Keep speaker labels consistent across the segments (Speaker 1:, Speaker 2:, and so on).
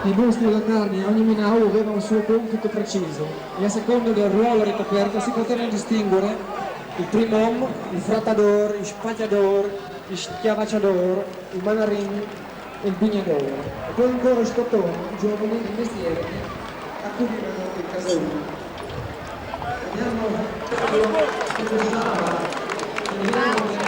Speaker 1: I mostri della carne, ogni Minau aveva un suo compito preciso e a seconda del ruolo ricoperto si potevano distinguere il primom, il frattador, il spagliador, il schiavacciador, il manarin e il bignador. E poi ancora il scottone, giovani di mestiere che accudivano il casello. Vediamo che costava, vediamo che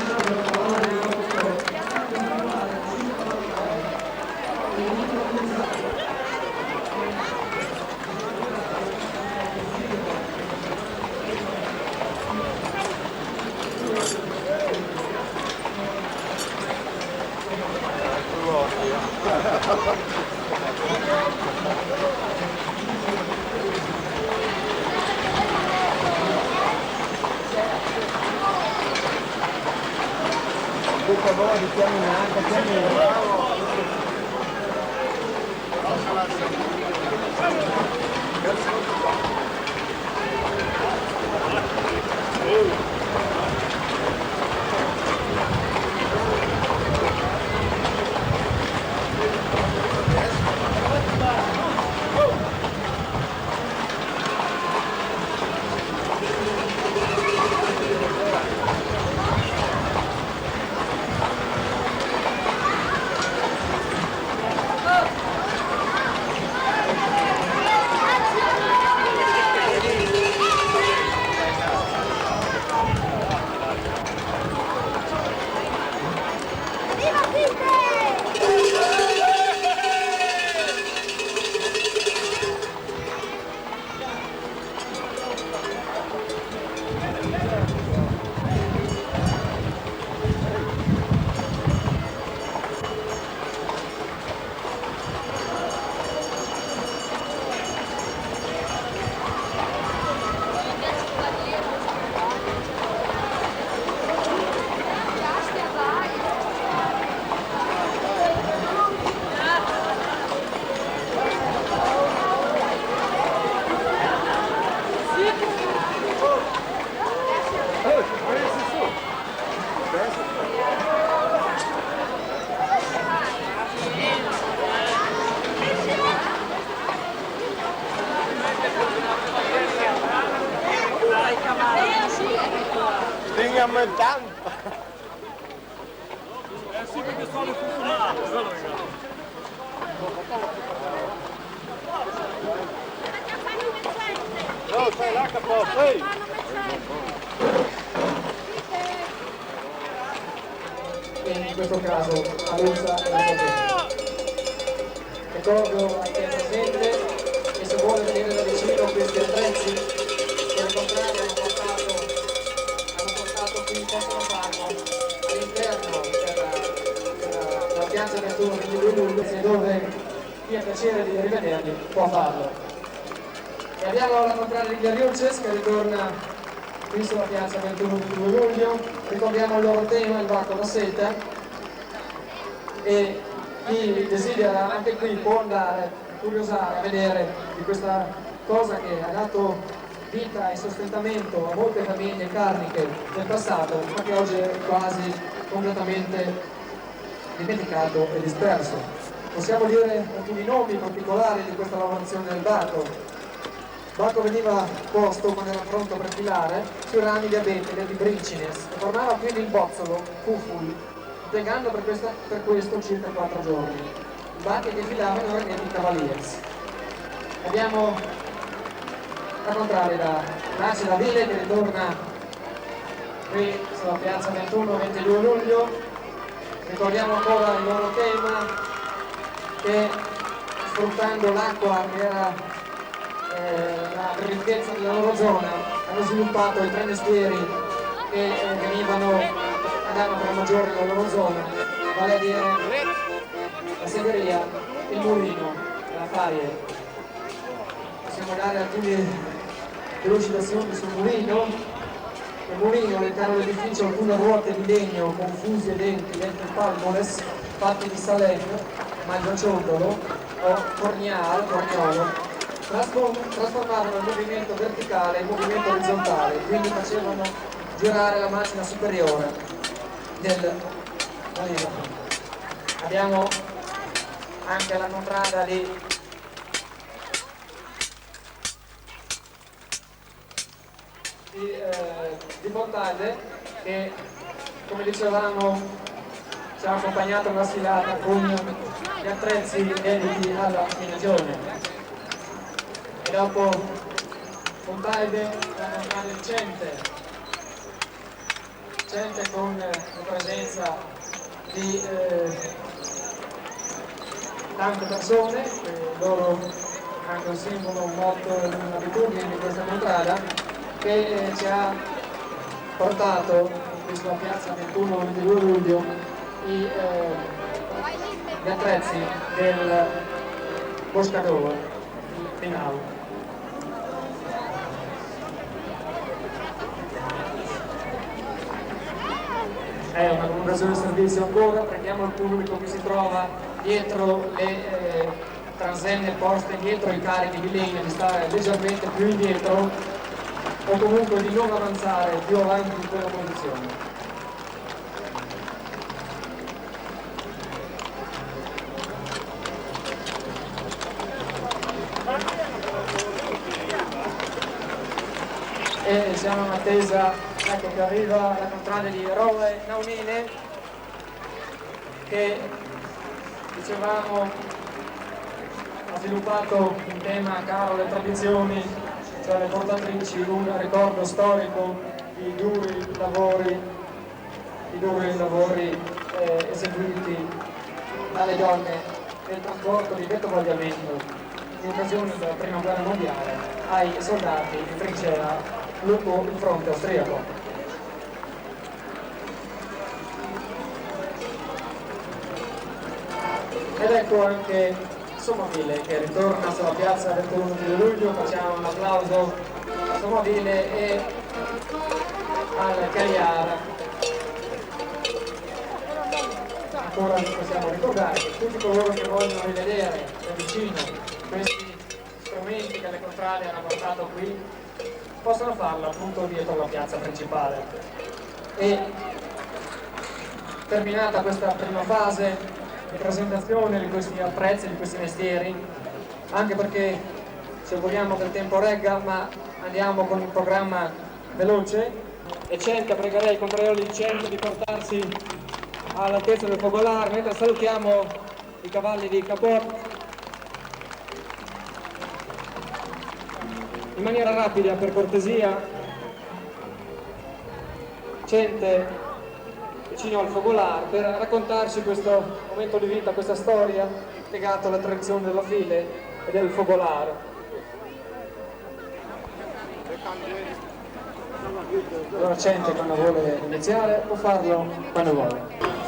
Speaker 1: po' di camminata, cammino.
Speaker 2: Stinga-me tanto!
Speaker 3: É assim que o pessoal não funcionar.
Speaker 2: No, stai là che posso! Ehi!
Speaker 1: E in questo caso Aluzza e la ricordo attentamente che se vuole vedere da vicino questi attrezzi, per il contrario hanno portato qui, possono farlo all'interno della piazza 21-22 luglio, se dove chi ha piacere di rivederli può farlo. E abbiamo la contraria di Gariuces che ritorna qui sulla piazza 21-22 luglio, ricordiamo il loro tema, il Bacco da seta, e chi desidera anche qui può andare a curiosare, a vedere di questa cosa che ha dato vita e sostentamento a molte famiglie carniche del passato, ma che oggi è quasi completamente dimenticato e disperso. Possiamo dire alcuni nomi particolari di questa lavorazione del Bacco. Il Bacco veniva posto quando era pronto per filare sui rami di abete di Bricines e formava quindi il bozzolo, Kuful, impiegando per questo circa 4 giorni. I bacchi che filavano erano i Cavaliers. Abbiamo la contraria da Grazie Davide che ritorna qui sulla piazza 21-22 luglio. Ricordiamo ancora il loro tema che sfruttando l'acqua che era la ricchezza della loro zona hanno sviluppato i 3 mestieri che andavano per la maggiore nella loro zona, vale a dire la segheria, il mulino e la farie. Possiamo dare alcune delucidazioni sul mulino. Il mulino all'interno dell'edificio alcune ruote di legno con fusi e denti palmoles fatti di salen, mangiaciondolo o corniolo trasformavano il movimento verticale in movimento orizzontale, quindi facevano girare la macchina superiore del mulino. Abbiamo anche la contrada di Bontaglie che, come dicevamo, ci ha accompagnato una sfilata con gli attrezzi dediti alla finigione. E dopo Bontaglie la contrada del Cente con la presenza di tante persone, loro anche un simbolo, un motto, un'abitudine di questa contrada che ci ha portato qui sulla piazza 21-22 luglio gli attrezzi del Boscador di Pinau. è una comunicazione di servizio ancora, prendiamo il pubblico che si trova dietro le transenne poste dietro i carichi di legna, di stare leggermente più indietro o comunque di non avanzare più avanti in quella posizione. E siamo in attesa, ecco che arriva la contrada di Roe Naunine, che dicevamo ha sviluppato un tema caro alle tradizioni, cioè le portatrici, un ricordo storico di duri lavori eseguiti dalle donne nel trasporto di vettovagliamento in occasione della prima guerra mondiale ai soldati in trincea lungo il fronte austriaco. Ed ecco anche Somaville che ritorna sulla piazza del 21 di luglio, facciamo un applauso a Somaville e al Cagliara. Ancora possiamo ricordare che tutti coloro che vogliono rivedere da vicino questi strumenti che le contrade hanno portato qui possono farlo appunto dietro la piazza principale. E terminata questa prima fase di presentazione di questi attrezzi, di questi mestieri, anche perché se vogliamo che il tempo regga, ma andiamo con un programma veloce, e Centa, pregherei i controlli di Centa di portarsi all'altezza del focolare, mentre salutiamo i cavalli di Capot. In maniera rapida, per cortesia, Cente vicino al focolare per raccontarci questo momento di vita, questa storia legata alla tradizione della file e del focolare. Allora Cente, quando vuole iniziare, può farlo quando vuole.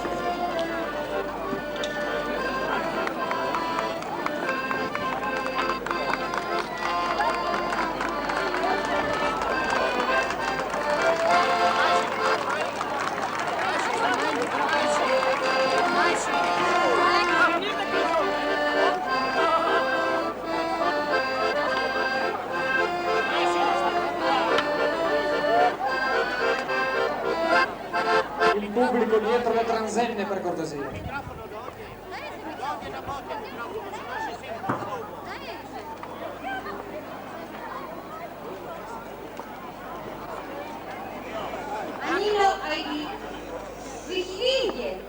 Speaker 1: Il pubblico dietro le transenne, per cortesia.
Speaker 4: Anilo, wie zie je?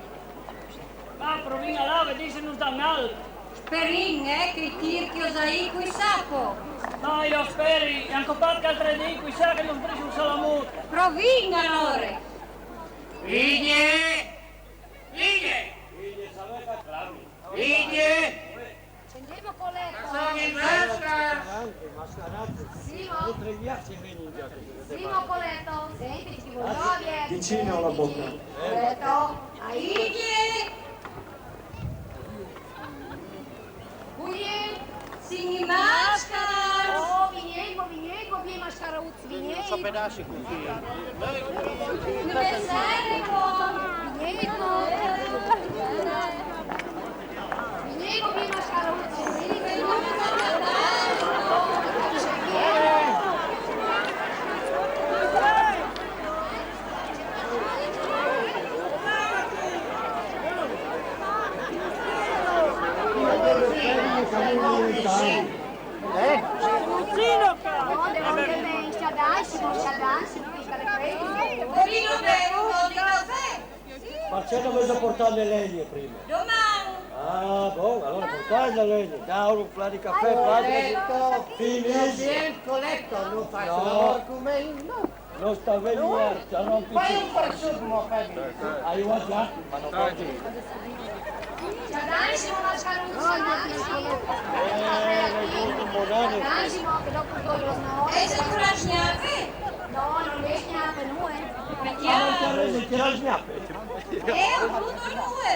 Speaker 3: Ma provina là, vedi se non sta male.
Speaker 4: Sperin, che tirchio sai qui sapo.
Speaker 3: No, io speri, anche fatto altre di qui sa che non preso un salamut.
Speaker 4: Provinga, Lore.
Speaker 3: Viglie! Viglie! Viglie!
Speaker 4: Scendiamo con lei.
Speaker 3: Sono in tasca!
Speaker 4: Simo Coletto, senti, ti voglio dire.
Speaker 1: Vicino alla bocca.
Speaker 4: Coletto, aiglie. Buie, sini maskara. Oh, viniego, bien maskara uz, viniego.
Speaker 2: So pedaci così.
Speaker 4: Ne beserico. Viniego, bien maskara uz, viniego.
Speaker 5: Marcello cosa portare le legna prima?
Speaker 4: Domani!
Speaker 5: Ah, boh, allora portare le legna. Dai, un po' di caffè, padre. Finisci.
Speaker 6: Coletto, non faccio
Speaker 5: No.
Speaker 6: lavoro come io.
Speaker 5: Non sta venendo, già non
Speaker 6: Fai
Speaker 5: ti
Speaker 6: un prosciutto, fai.
Speaker 5: hai guardato, ma non fai.
Speaker 4: Ciadasimo la scaruccia,
Speaker 5: Monane.
Speaker 4: Ciadasimo che dopo quello no. E se tu la sgnappi? No, non le sgnappi, no.
Speaker 5: Non ti la sgnappi.
Speaker 4: Un tutto due,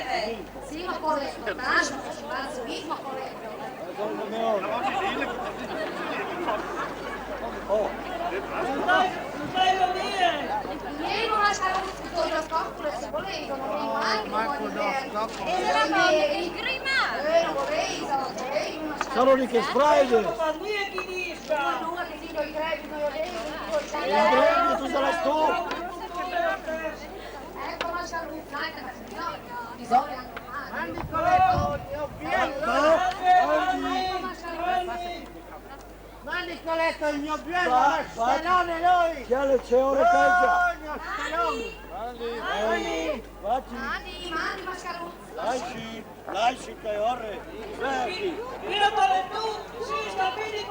Speaker 4: sì, ma con le sue tasche, si va a subire, ma con le...
Speaker 5: Oh,
Speaker 3: Non sai lo dire!
Speaker 4: Vieni una scaruccia, con le scopole, se volete. Il grimare. Non vorrei,
Speaker 5: Sono lì che sbraide.
Speaker 3: Ma via chi disca!
Speaker 4: Due che dico i crediti, io
Speaker 5: E la prendi, tu sarai tu.
Speaker 4: ecco la salute, bisogna anche male.
Speaker 6: Mandi Coletto, io biello. Mandi Coletto, il mio biello, stelone noi.
Speaker 5: Chi ha le ceore caggia?
Speaker 6: Mandi.
Speaker 5: Vacci.
Speaker 4: Mandi Mascaruzzo.
Speaker 5: Lasci che ore. Vedi.
Speaker 3: Mira tale tu! Sì, sta quindi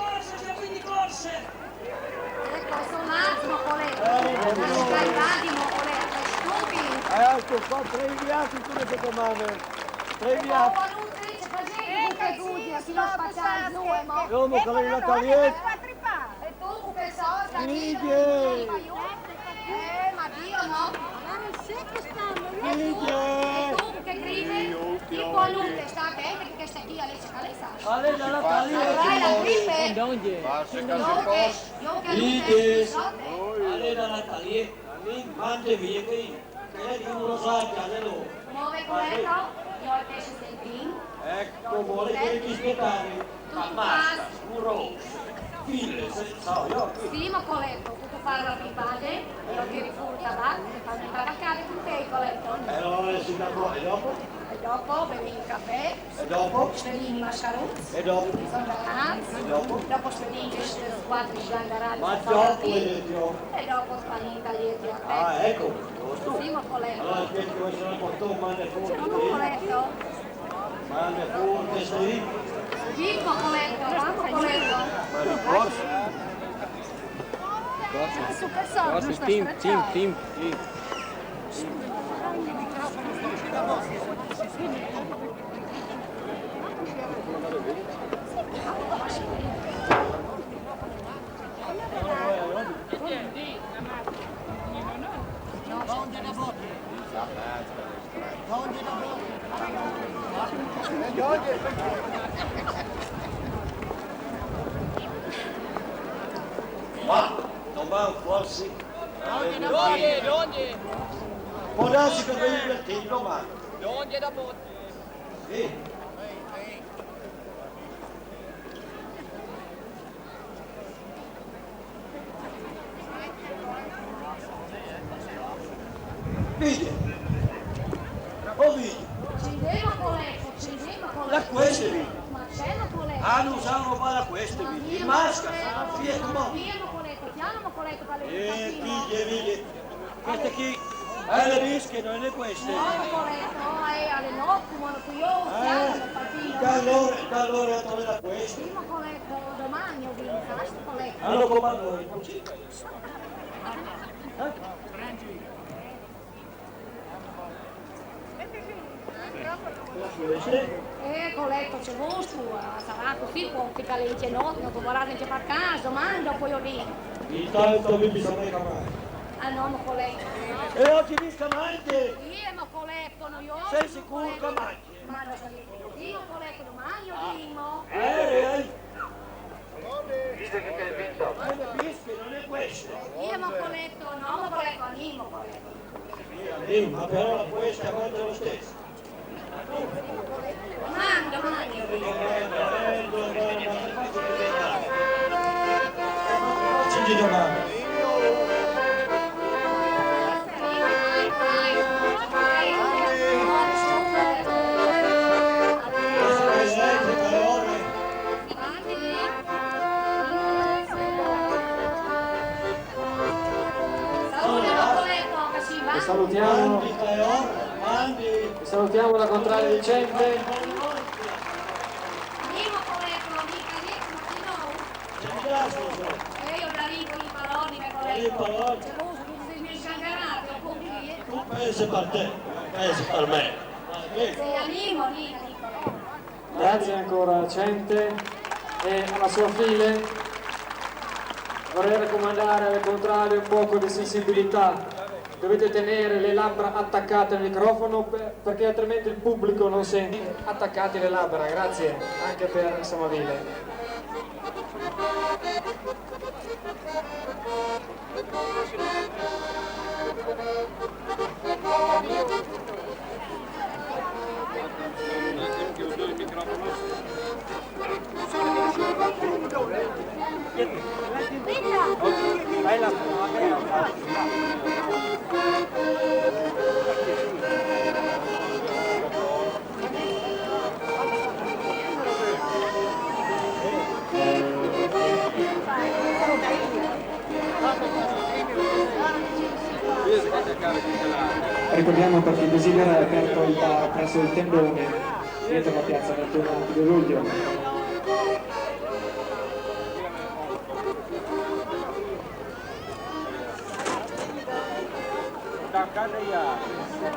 Speaker 3: corse!
Speaker 4: Ecco, sono un attimo, Coletto. Stai vadimo, Coletto, è stupido.
Speaker 5: Ecco, qua 3 inviati tu ne sei comando. 3 inviati. Io mi con la taglietta.
Speaker 4: E tu che so,
Speaker 5: Figlie.
Speaker 4: ma Dio no.
Speaker 5: Figlie.
Speaker 4: E tu che gridi, il qualunque sta attento che questa qui lei c'è calesa.
Speaker 5: Ale dalla
Speaker 4: Dai la
Speaker 5: taglietta.
Speaker 4: gripe. Io che
Speaker 5: Figlie. Ale dalla taglietta. Mande via qui. Che lei non lo sa già, loro.
Speaker 4: muove Coletto, io ho preso il pin.
Speaker 5: Ecco, vuole che ti aspettare. Ammazza, un rosso. File, so io.
Speaker 4: Primo Coletto, tu fare la pipade, io tiri fuori il tabacco, ti fanno imbarcare con te Coletto.
Speaker 5: E allora si da qua, e dopo?
Speaker 4: E dopo bevi il caffè,
Speaker 5: E dopo?
Speaker 4: spedini mascaruzzi,
Speaker 5: E dopo?
Speaker 4: sono ragazzi,
Speaker 5: E dopo?
Speaker 4: dopo spedini 4 sgangarati,
Speaker 5: Ma dopo vedete.
Speaker 4: e dopo spagni taglietti a te.
Speaker 5: Ah, ecco, giusto.
Speaker 4: Primo Coletto,
Speaker 5: Allora aspetta che sono portato, manda fuori.
Speaker 4: primo Coletto,
Speaker 5: Manda fuori, che sei?
Speaker 4: primo Coletto, primo Coletto.
Speaker 5: Ma ricorso?
Speaker 4: Super sono, giusto? Team.
Speaker 5: Ma, non va forse? Può darsi che vedi il tempo, ma... Sì. Vedi? Oh, vedi?
Speaker 4: Scendeva Coletto.
Speaker 5: La queste vedi?
Speaker 4: Ma c'è la Coletto.
Speaker 5: Ah, non sanno fare queste vedi? Il masca, sarà fiero, ma...
Speaker 4: Piano Coletto, per le
Speaker 5: Figlie, vedi? Queste qui, le bische, non le queste.
Speaker 4: Coletto, alle 9, ma qui io siamo nel partito.
Speaker 5: Da allora a trovare queste.
Speaker 4: Primo Coletto, domani ho vinto, lascia Coletto.
Speaker 5: Hanno comando noi, non ci...
Speaker 4: Coletto c'è gusto, sarà così, può ficcare le notte, non può guardare per caso, manda poi io vinco.
Speaker 5: Intanto mi bisogna chiamare.
Speaker 4: Ah no, ma Coletto.
Speaker 5: E oggi mi chiamate?
Speaker 4: Io ma Coletto, non io.
Speaker 5: Sei sicuro che mangi?
Speaker 4: Ma non sei io Coletto, domani io vinco.
Speaker 2: Dice che hai vinto.
Speaker 5: Ma le bische non è questo.
Speaker 4: Io ma Coletto, no, ma Coletto, animo Coletto.
Speaker 5: Ma però la questa conta lo stesso.
Speaker 4: Mando.
Speaker 5: Ci di domani.
Speaker 1: Salutiamo, salutiamo la contraria Vicente.
Speaker 4: Animo Coletto, mica niente, ma io bravico i palloni, me Coletto. C'è uso tutti i miei sciangarati, ho compli.
Speaker 5: Tu pensi per te, pensi per me.
Speaker 4: Sei animo,
Speaker 1: Grazie ancora Cente e alla sua file. Vorrei raccomandare al contrario un poco di sensibilità. Dovete tenere le labbra attaccate al microfono perché altrimenti il pubblico non sente. Attaccate le labbra, grazie, anche per Samavile. Ricordiamo per chi desidera è aperto il bar presso il tendone dietro la piazza del 2 luglio.
Speaker 7: Da casa ya,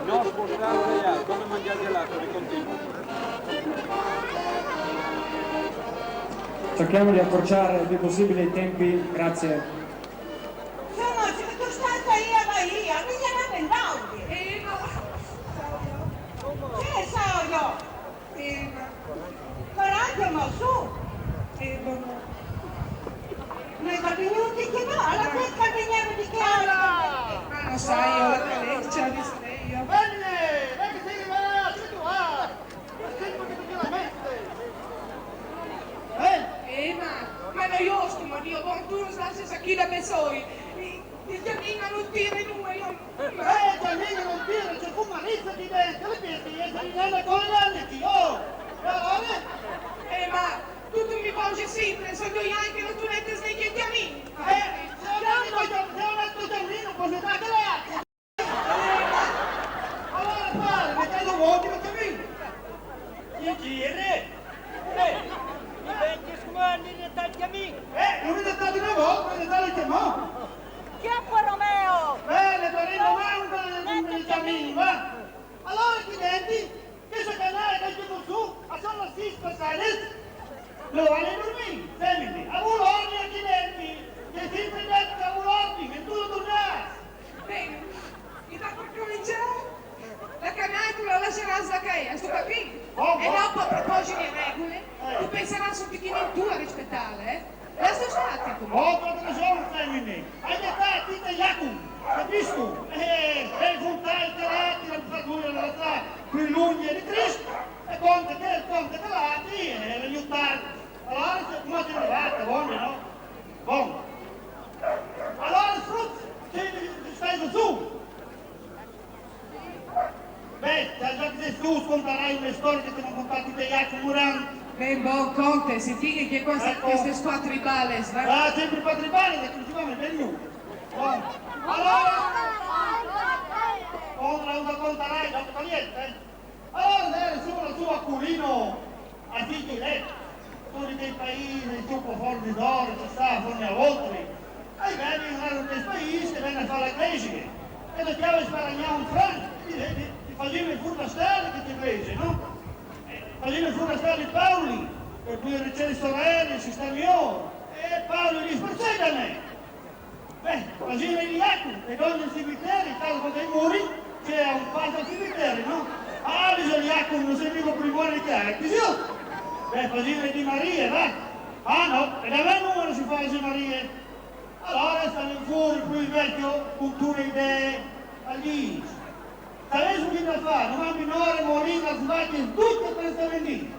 Speaker 7: no spostare ya, come mangiare gelato di continuo.
Speaker 1: Cerchiamo di accorciare il più possibile i tempi, grazie.
Speaker 6: Sono stata io a Bahia, mi chiamate in Daudi. Che so io? Coraggio, ma su. Non hai minuti che no, alla pesca veniamo di chiaro.
Speaker 8: Ma non sai io la caleccia di io.
Speaker 6: Vedi che sei là, sei tu, ah. Sento che ti la mette.
Speaker 8: Ma noioso, ma Dio, tu non sai se sa chi la pensoi. Il giardino non tira in uno, io...
Speaker 6: Il giardino non tira, c'è un malizia di dentro, le piedi, e sei nella con le anni, oh.
Speaker 8: Ma tu mi voglio sempre, sono io anche non tu ne sei che chiami.
Speaker 6: Se ho un altro giardino, posso dare le altre. Allora fare, mettendo vuoti, lo cammino.
Speaker 5: Chi giri? I 20 squadri di tanti amici.
Speaker 6: Non mi dettate una volta, mi dettate il chiamò.
Speaker 9: Chiappa Romeo!
Speaker 6: Bene, Torino, non mi cammini, va. Allora, clienti, che se canale che giù su, a solo assista, sai, lo vanno a dormire, semini, a volorni a clienti, che sempre detto a volorni, che tu lo tornai.
Speaker 8: Bene, e dopo cominciare, la canatola lascerà a Zaccaia, sto capendo? E dopo, a proposito di regole, tu penserai su picchini tu a rispettare, eh? Lascia stare comunque.
Speaker 6: Oh, quante ne sono femmine? Hai detto, ti Jakub, capisci? E giuntare i carati, la frattura, la realtà, qui l'unghia di Cristo, e conta calati, e aiutare. Allora, come ti arrivate, buono, no? Buono. Allora, stai su. Beh, già che tu scontarai una storia che ti hanno contato di Jacopo Murano.
Speaker 8: Ben buon conte, senti che queste squadre bales, va?
Speaker 6: Ah, sempre i quattro bali, che non ci va bene nulla. Allora, una contarai, non fa niente. Allora, dai, su a Curino, a Tigre, tutti dei paesi, su po' fuori d'oro, ci sta, fuori a oltre. E vieni in questi paesi, vieni a fare la crescita. E le chiavi sparagnare un franco, ti facevi il furto a stare che ti prese, no? Facevi il furto a stare di Paoli, per cui riceve sorelle, si sta mio. E Paolo gli spercega a me. Beh, facevi gli atti, e donne in cimiteri, tanto con dei muri, c'è un passo al cimitero, no? Ah, bisogna gli atti, non sei mica primore che hai, così? Beh, facevi di Maria, va? Ah no, e da me numero si fa di Maria. Allora stanno fuori più il vecchio con tutte le idee agli adesso che da fare? Una minore morire, sbagli tutte queste venite.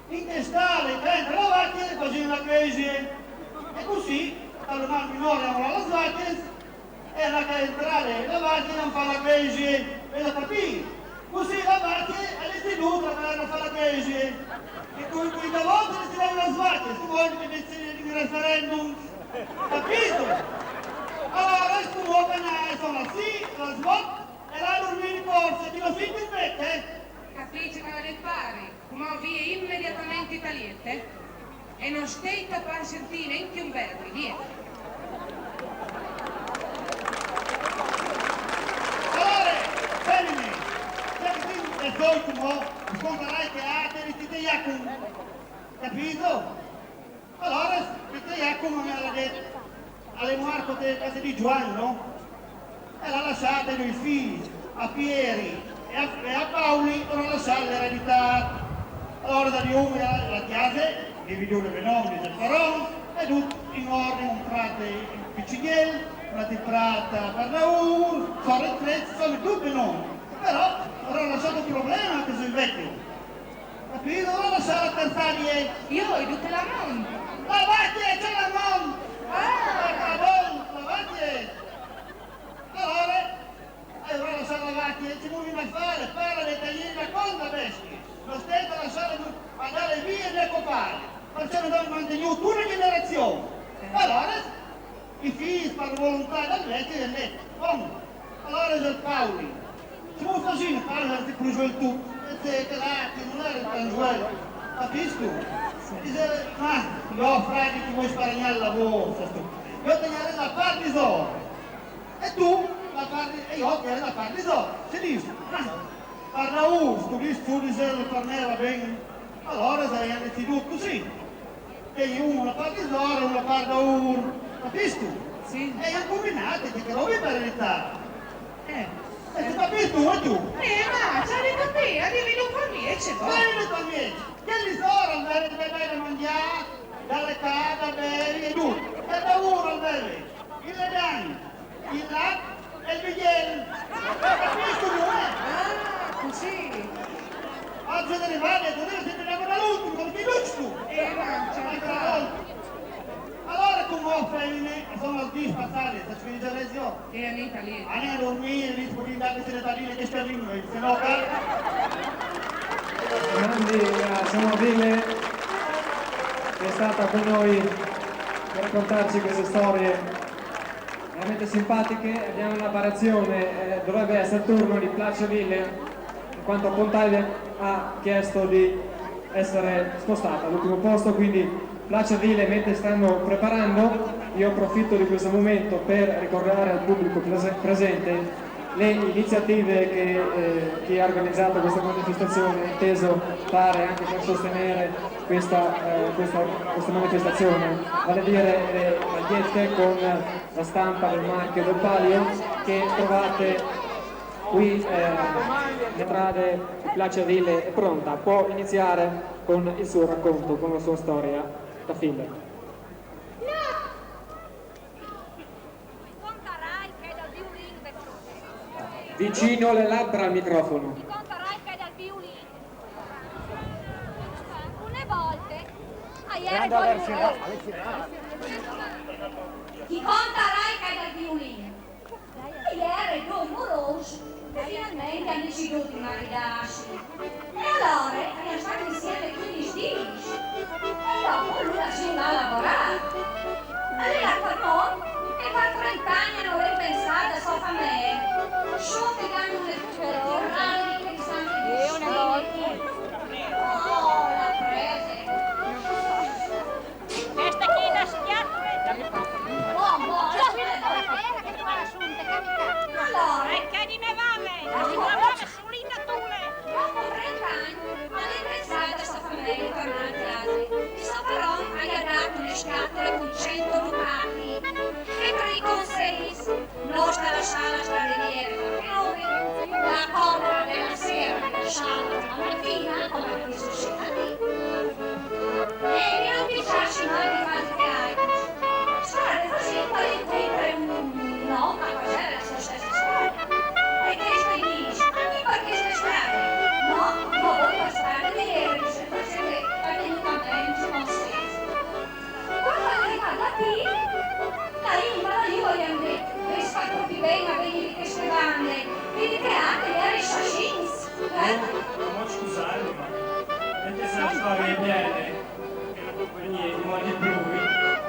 Speaker 6: In testare, prendere la vacca e così una crisi. E così, allora minore lavora la svacca e la che entrare la vacca non fa la crisi. E la capire. Così la vacca è l'istituto per fare la crisi. E con cui da volte si deve la svacca, se vuoi che decide di referendum. Capito? Allora, tu vuoi che sono sì, la svolta e la dormire in corsa, ti lo si permette?
Speaker 8: Capisci cosa devi fare? Come via immediatamente italiette e non stai a far sentire in più un verbo, via.
Speaker 6: Allora, femmine, se tu è solito, scontarai che ha ti Jacopo, capito? Allora, che Jacopo mi ha detto, alle morte delle case di Giovanni, no? E l'ha lasciata ai figli, a Pieri e a Paoli, l'ha lasciata l'eredità. Allora da Liumi la chiesa, che vi dico le nomi del Paron, e tutto in ordine, un frate in Piccighel, una di Prata per Naur, sono sono tutti i nomi. Però ora ho lasciato un problema anche sul vecchio. Capito? Ora lasciare la terzaria.
Speaker 8: Io ho tutte la mano.
Speaker 6: La vacca c'è la mano! per volontà del vecchio e del letto. Allora c'è il Paoli. Siamo così, Paoli ha preso il tutto. E te là, che non era il Panzuelo. Capisci? Dice, ma io frati ti vuoi sparagnare il lavoro. Io tenere la parte di Zoro. E tu, la parte, e io tenere la parte di Zoro. Si dice, parla tu dici che tornava bene. Allora sei andato così. E uno la parte di Zoro, uno la parte di capisci?
Speaker 8: Sì.
Speaker 6: E io combinate, che non vi per verità. E ti capisci tu e tu?
Speaker 8: Ma c'è di capire, arrivi un po' miece, no?
Speaker 6: Bene con me, che li sono andare da mangiare, dalle case, da bere e tutto. E da uno al bere, il legame, il latte e il biglietto. Capisci tu,
Speaker 8: Così.
Speaker 6: Oggi te ne vai e tu devi sempre dall'ultimo, con chi tu?
Speaker 8: Ma c'è
Speaker 6: Allora come offre sono al dispassare, se ci dice lesio.
Speaker 8: E Anita lì.
Speaker 6: Andiamo a dormire, lì puoi dare queste letadine che sterrino, se no
Speaker 1: Siamo a Ville, che è stata con noi per raccontarci queste storie veramente simpatiche. Abbiamo una variazione, dovrebbe essere il turno di Placio Ville, in quanto Pontaglia ha chiesto di essere spostata all'ultimo posto, quindi Placio Ville, mentre stanno preparando, io approfitto di questo momento per ricordare al pubblico presente le iniziative che chi ha organizzato questa manifestazione ha inteso fare anche per sostenere questa manifestazione, vale a dire le magliette con la stampa del marchio del Palio che trovate qui nelle strade di Placio Ville. È pronta, può iniziare con il suo racconto, con la sua storia da filler. Vicino le labbra al microfono.
Speaker 4: Chi conta Raica dal violino. Alcune volte chi conta Raica dal violino. Ieri due morosi finalmente hanno deciso di maridarsi. E allora erano stati insieme 15 dici. E dopo lui ha si va a lavorare. Allora per noi e per 30 anni non avrei pensato a sua famiglia. Scioppi che hanno le tirare che stanno di una volta. Oh, la prese.
Speaker 9: Questa chi la schiatta?
Speaker 4: Allora,
Speaker 9: E che di me vale? Si trovava sull'ina tule.
Speaker 4: dopo 30 anni, non è pensato a sua famiglia per mangiare. Il suo però ha dato le scatole con 100 ducati. E per i consigli, non sta lasciando stradiere perché noi, la comoda della sera, lasciamo la mattina, come qui sociali. E non piace mai di faticare. Strade così, poi incontra no, ma cos'è la sua stessa strada? E che si dice? Anche perché si strada? No, ma voi per strada di ieri, se facete praticamente non senso. Quando arriva la io voglio detto, che sta tutti bene a venire queste bande, vedi che anche ieri Sciascins,
Speaker 10: Non scusate, ma mentre se la storia è bene, che la compagnia di modi blu,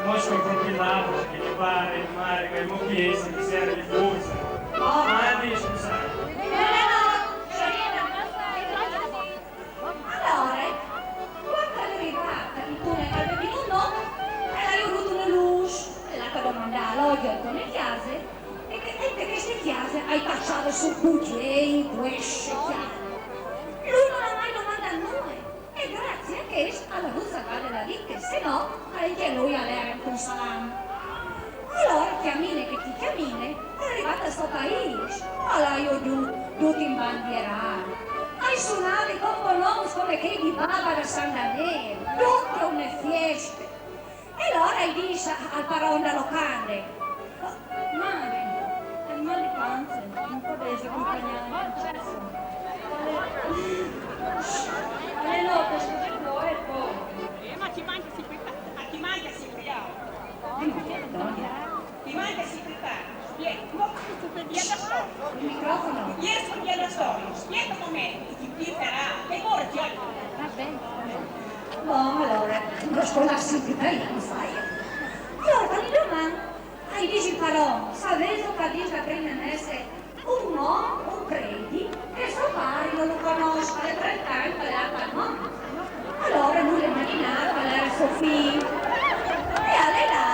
Speaker 10: non sono proprio là, perché gli pare, il mare, che mo chiesi, che si era di forza. Ma devi scusare.
Speaker 4: allora, quando è arrivata il tunnel al benvenuto, era venuto una luce, la domanda all'odio con le chiese, e che queste chiese hai cacciato su cucchiai, queste chiese. Lui non ha mai domandato a noi, e grazie a questo alla luce vale la vita, se no anche lui aveva un salame. Allora, chiamine che ti chiamine, è arrivata a sto paese, allora io tutti in bandierare. Hai suonato con come che di Barbara San Daniele, tutte una feste. E allora gli dice al paronda locale, Mare, è il mal di panza, non potete accompagnare il processo. Alle notte scoprendo e poi.
Speaker 9: Ma ti manca segretario. Ti manca segretario. Spiega, tu per via da storia.
Speaker 4: Il microfono.
Speaker 9: Ieri sul via da storia. Spiega un momento, ti farà. E ora ti ho.
Speaker 4: Va bene. Boh, allora, non scolassi più per io, non fai. Allora, di domani, hai dici il però, sapevo che dice prima mese un uomo, un credi, che suo pari non lo conosca, le 30 anni che l'ha al mondo. Allora lui immaginava che era suo figlio. E all'età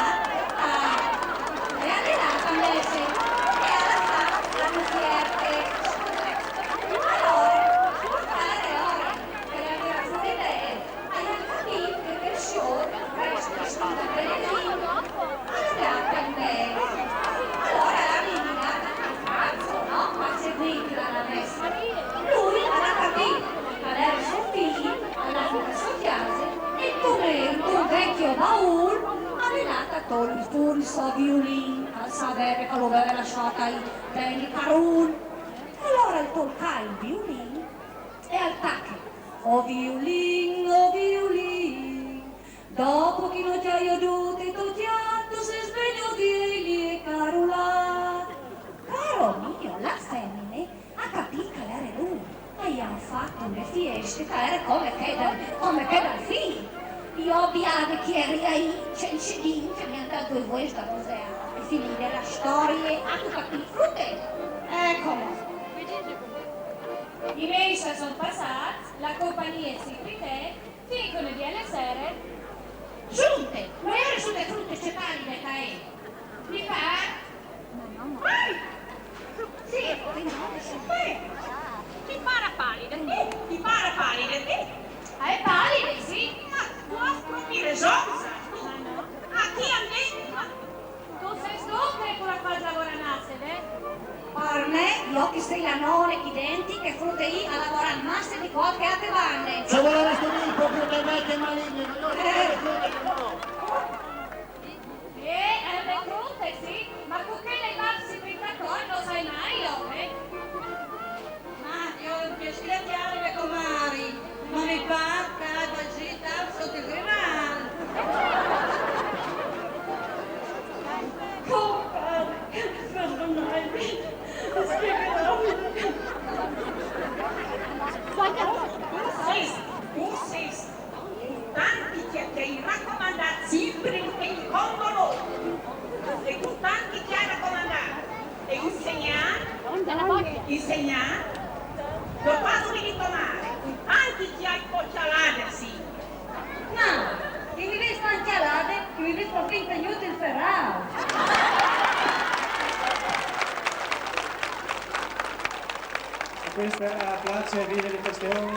Speaker 4: invece, e alla fa la musierte. Allora, alle ore che aveva fuori idee, hai capito che per show, presto sono benedetto, alla gatta in me. Allora la linea, no? Ma seguiti dalla messa. Lui aveva capito che era suo figlio, alla fine sua chiesa, e come un vecchio baul, aveva togliere fuori il suo violino, al sapere che lo aveva lasciato ai belli carun. Allora il tolca il violino e al tacco, oh violino, dopo che non ti hai aiutato e tocchiato, sei sveglio vieni e carolato. Caro mio, la femmine ha capito che era lui e hanno fatto le fieste che era come che dal figlio. Io abbiamo che eri ahí, c'è il cedino che mi ha dato il voi da cos'è, e finire la storia, ha tu capito, fruttello. Eccolo.
Speaker 11: I mesi sono passati, la compagnia si ripete, finiscono di alle sere.
Speaker 4: Giunte, non eri sulle frutte cepali del cae. Mi fa? Vai! Sì,
Speaker 11: Ti para pallida, ti para pallida,
Speaker 4: è pallida, sì.
Speaker 9: Mi risolsa? A chi andiamo?
Speaker 11: Tu sei stupido con la cosa lavoranasse,
Speaker 4: Per me, gli occhi strillanone, i denti, che frutte lì a lavorare in massa di qualche altre bande.
Speaker 6: Se volete stare proprio dai vecchi maligni, non
Speaker 11: le frutte, sì, ma con che le passi frittatori lo sai mai,
Speaker 9: Ma io non piace chiare le comari, ma mi pacca, vagita, sotto il grinale. Insist, tanti che hai raccomandato sempre che il condolo e tu tanti che hai raccomandato e insegnare lo quadro di ritornare tanti che hai poccialate sì
Speaker 4: No, che mi vedo anchialate, che mi vedo proprio impegnato il ferrao.
Speaker 1: Questa è la Place Villa di Questioni,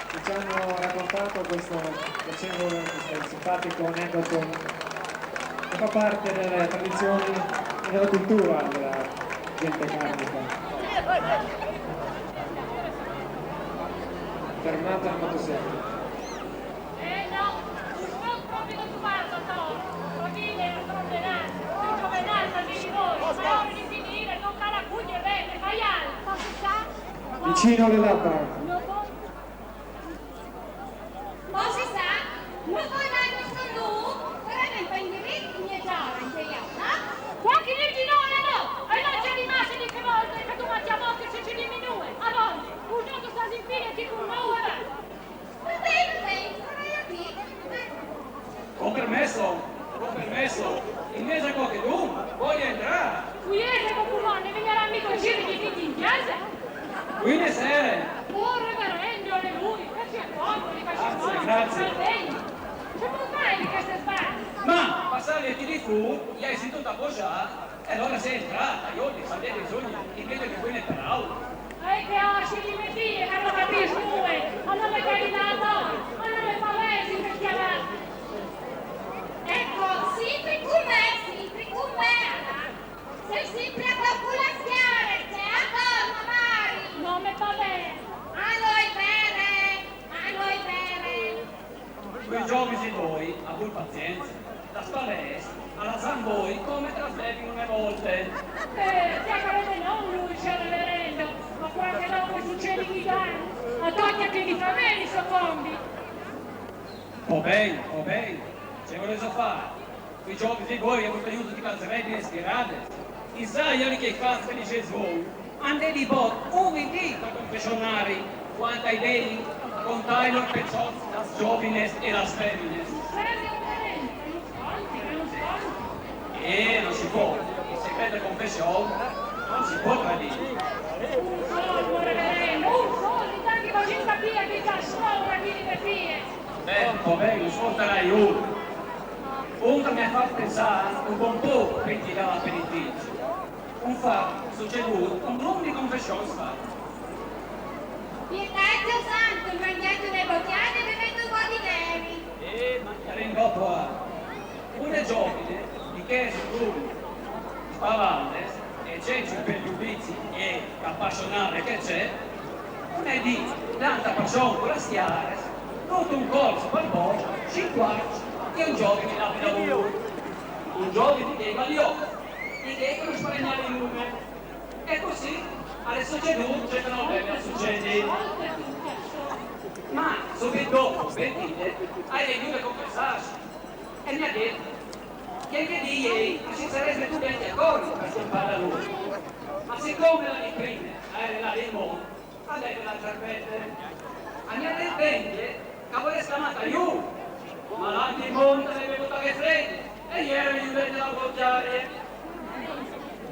Speaker 1: che ci hanno raccontato questo piacevole, questo simpatico aneddoto che fa parte delle tradizioni e della cultura della gente carnica. Fermata al motosegno.
Speaker 11: no, non proprio non tu parlo, no. Famiglia, non come nata di voi, ma ora di finire, non ca la cuglia e rete, maiale.
Speaker 1: Vicino alle labbra.
Speaker 4: Ma si sa, non puoi dare questo nu, però per indirizzo mi è già
Speaker 11: Qualche virginone no, e non c'è rimasto di che volte che tu mangi a volte se ci diminue. A volte, un giorno stai in fine e ti con nuova.
Speaker 4: Va bene, non hai capito.
Speaker 5: Con permesso, in mezzo a qualche dum, voglio entrare.
Speaker 11: Qui è che popolone, veniranno mica a giri di figli in chiesa.
Speaker 5: Qui ne sere.
Speaker 11: Oh, reverendo, alleluia, che si accomodi, che si accomodi.
Speaker 5: Grazie.
Speaker 11: Che non fai di queste sbaglie?
Speaker 5: Ma passare di fu, gli hai sentito appoggiare, e allora sei entrata, io ti sapevo bisogno, invece che qui ne per aula.
Speaker 11: E che osci di mentire, che non capisco due, allora mi cari da noi, allora mi fa versi per chiamare.
Speaker 4: Ecco, sempre con me. Sei sempre a popolazione, c'è a dorma, Mari.
Speaker 11: Non mi fa bene.
Speaker 4: A noi bene.
Speaker 5: Quei giovani voi, a voi pazienza, la spalese, alla Zamboi, come traslevi une volte.
Speaker 11: Ti accade non lui, c'è reverendo, ma qualche dopo succede di danni, a toglia che di famiglia soccombi.
Speaker 5: Oh bene, se volete fare, quei giovani di voi, avete aiuto di calzeretti e spirate. I sai che fanno di Gesù, andate di bot, un dì per confessionare, quanto ai dei, con Taylor perciò, las jóvenes e las femmines.
Speaker 11: Non sconti.
Speaker 5: Non si può, per la confessione non si può tradire.
Speaker 11: Un solo reverendo, un solo, tanti così capire che già sono rapini per fine.
Speaker 5: Vabbè, lo ascolterai uno. Uno mi ha fatto pensare un buon po' che ti dava penitenza. Un fatto succeduto, un nome di confessione fatto.
Speaker 4: Pietà santo, mangiato le bocchiate e bevendo un po' di neri.
Speaker 5: Ma ringotto a una giovane di che su spavalde e c'è per gli udizi e appassionare che c'è, e di tanta passione con la stiare, tutto un corso per poi 50 e un giovane che dà lavoro, un giovane che va gli occhi, e che non spagnare il lume, e così alle succedute c'è una bella succede. Ma subito dopo, sentite, hai venuto a confessarsi e mi ha detto che di ieri si sarebbe tu ben d'accordo per scappare da lui. Ma siccome la prima era là del mondo, aveva la trapete. A mia dente, che vuole scamata io, ma l'altro mondo aveva venuto che freddo e ieri mi vede la bocciare.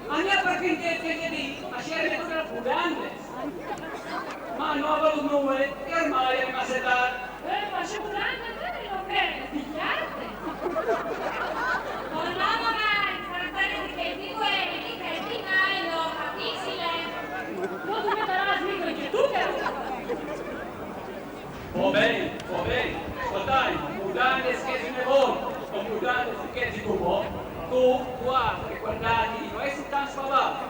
Speaker 5: A mia perché di, ma si era venuta la fugante. Ma non avevo nuove e ormai è rimasta tardi.
Speaker 11: Ma c'è un anno non bene, pigliate.
Speaker 4: Tornavo avanti, trattare di che quelli che il binario capisci
Speaker 11: Non dovete dare smico che tu
Speaker 5: Va bene, ascoltai, mudate scherzi ne volte, non mudate scherzi tu guarda che guardati, non essere tanto spavato,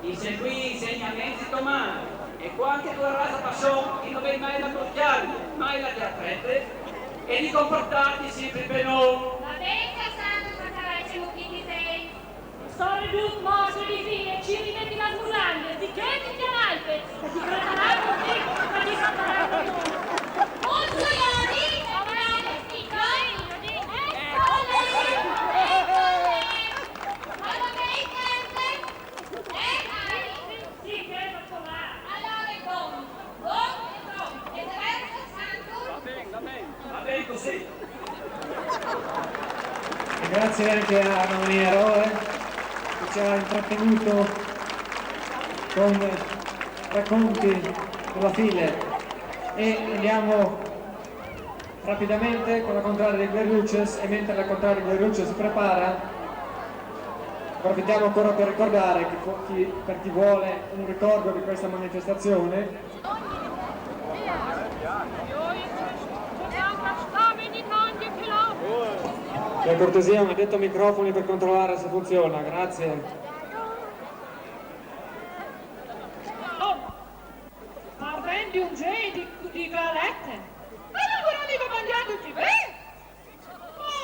Speaker 5: i seguì insegnamenti domani, e quanto tua razza passò, che non vedi mai da bloccarli, mai la teatrette, e di comportarti sempre per noi.
Speaker 4: Va bene, Cassandra, ma cavarci un chi di te.
Speaker 11: Storie di un mostro di fine, ci rimetti la smuraglia, di che ti chiamate? E ti crederanno qui, ma ti canteranno.
Speaker 5: Così.
Speaker 1: E grazie anche a Mamma Eroe che ci ha intrattenuto con racconti della file, e andiamo rapidamente con la contraria di Guerrucces, e mentre la contraria di Guerrucces si prepara approfittiamo ancora per ricordare che per chi vuole un ricordo di questa manifestazione, per cortesia un addetto ai microfoni per controllare se funziona, grazie.
Speaker 8: Ma prendi un gel di galette? Ma non li va mangiando tutti bene?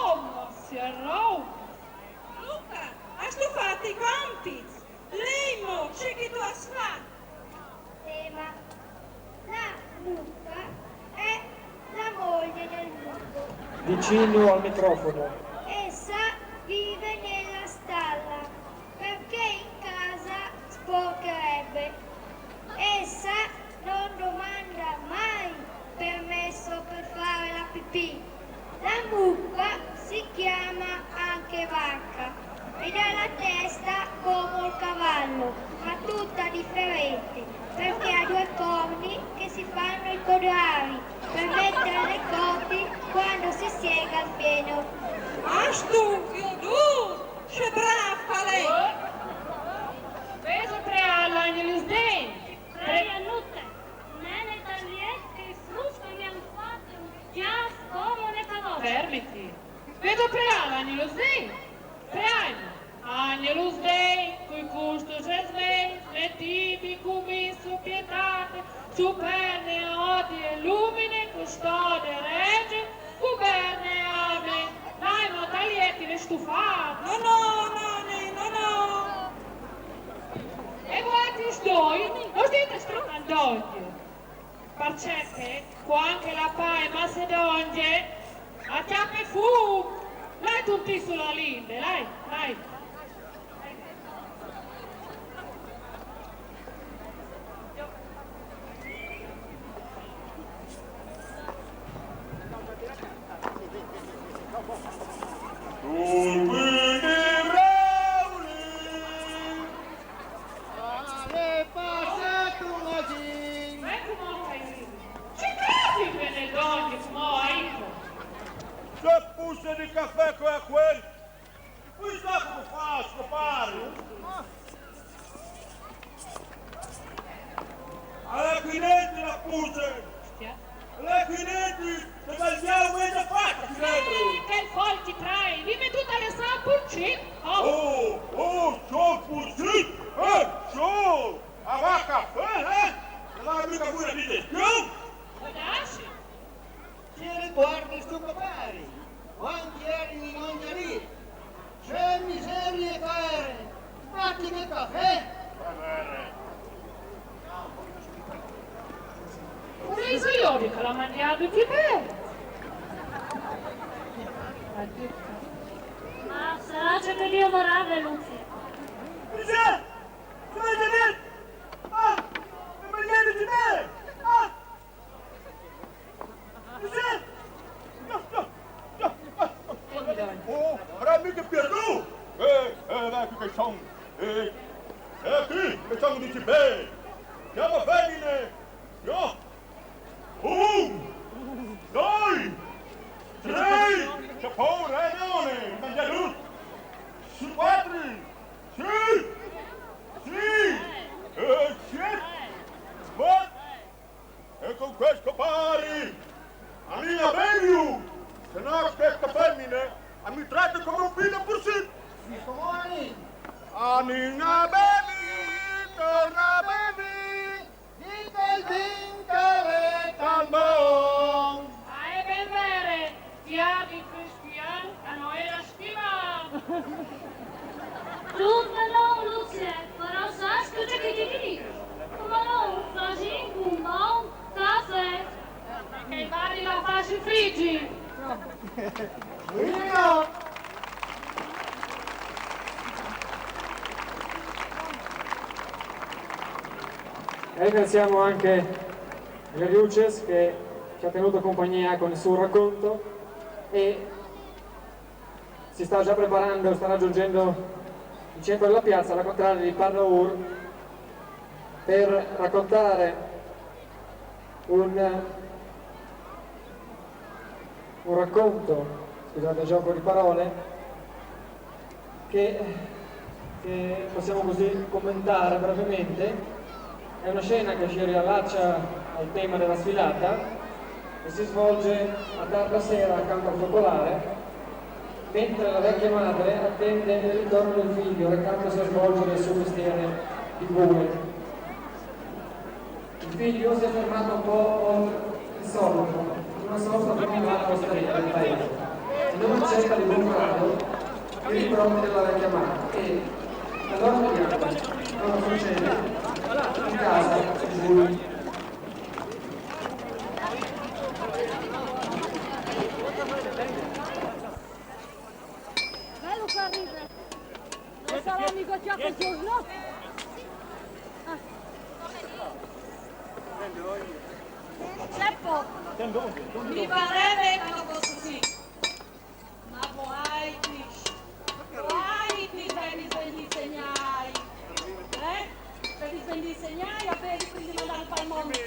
Speaker 8: Oh, ma si arroba! Luca, hai fatto i compiti? Lei mo, c'è che tu hai fatto?
Speaker 4: Ma la mucca è la moglie del lupo.
Speaker 1: Vicino al microfono.
Speaker 4: Essa vive nella stalla perché in casa sporcherebbe. Essa non domanda mai permesso per fare la pipì. La mucca si chiama anche vacca ed ha la testa come il cavallo, ma tutta differente perché ha due corni che si fanno i codrari per mettere le copie quando si siega al pieno.
Speaker 8: Stupido, tu! C'è brava lei!
Speaker 11: Vedo tre all'anno gli denti. Tre annutte. Nelle tagliette frusto mi hanno fatto un chiasso come le canotte.
Speaker 8: Fermiti! Vedo tre all'anno gli denti. Tre anni. Agnelus Dei, cui custos es meis, mettibi cumisso pietate, superne odi e lumine, custode rege, guberne amen. Dai, ma taglietti le stufate. No. E guardi stoi, non state stromando. Perché qua anche la pai macedonge, a chiappe fu. Lei tutti sulla linde, lei.
Speaker 3: cappuccino.
Speaker 6: Ciò così! Ciò! A caffè, la mica pure di più!
Speaker 3: Adesso.
Speaker 6: Tieni guardi sto papari! Quanti erano i mangiarì? C'è miseria e fare! Fatti del caffè!
Speaker 3: Un riso io che l'ho mangiato di te.
Speaker 11: Ma sarà ciò che Dio vorrà, Veluzzi.
Speaker 6: Miseria! Come hai detto? Ah! Mi mangiate di me! Ah! Miseria! Oh, bravo che piaciuto! Vai che sono! Qui, che sono di Tibè! Siamo femmine! No! Due! Tre! C'è paura, non! Mangiare! Su quattro! Sì! Sì! Sette! Ma! E con questo pari! Anina meglio! Se no questa femmine mi tratta come un figlio per sé! Anina bevi! Torna bevi! Dica il vincere calmon!
Speaker 3: Ma è ben vero, fiati cristiani a noi la stima.
Speaker 11: Tutto non, Lucia, però sai scusa che ti dico. Come non fai un buon caffè?
Speaker 3: Che vari la fasi friggi.
Speaker 1: E ringraziamo anche Luces che ci ha tenuto compagnia con il suo racconto e si sta già preparando, sta raggiungendo il centro della piazza, alla contraria di Pardaur, per raccontare un racconto, scusate il gioco di parole, che possiamo così commentare brevemente. È una scena che si riallaccia al tema della sfilata e si svolge a tarda sera accanto al focolare, mentre la vecchia madre attende il ritorno del figlio recandosi a svolgere il suo mestiere di bue. Il figlio si è fermato un po' oltre il solito, in una sosta prolungata osteria del paese, e non accetta di buon grado i rimproveri della vecchia madre e allora vediamo cosa succede in casa di lui.
Speaker 11: Bello fa ridere. Non sarà mica già quel giorno? Ceppo!
Speaker 8: Mi parrebbe che non fosse così. Ma vuoi per disegnare? Per disegnare o per quindi mandare al mondo?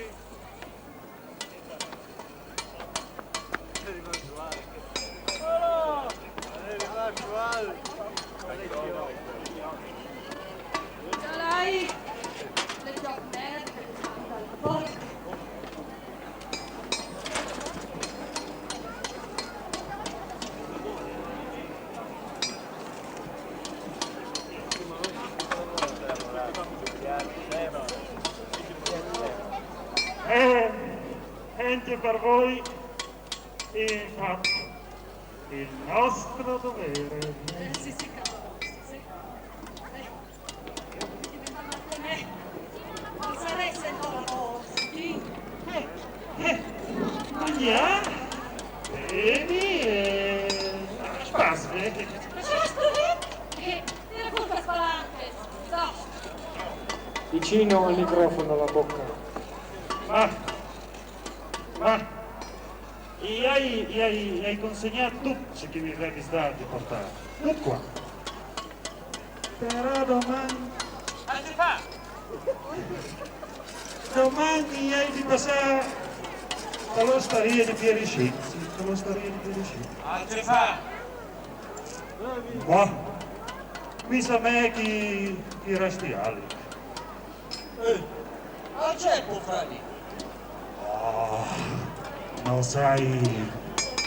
Speaker 8: Ce l'hai? Le giocnette, poi.
Speaker 10: Anche per voi infatti il nostro dovere.
Speaker 8: Sì, non sarei sentito sì.
Speaker 10: Andiamo, vedi, spasmi.
Speaker 8: Tira colpa spalante.
Speaker 1: Vicino al microfono alla bocca.
Speaker 10: Ma e hai consegnato tutto ciò che mi avevi stato portato? Tutto qua. Però domani hai di passare dall'osteria di Pieriscenzi.
Speaker 5: Altri fa!
Speaker 10: Ma qui sa me chi resti ali.
Speaker 6: C'è può fare?
Speaker 10: Non sai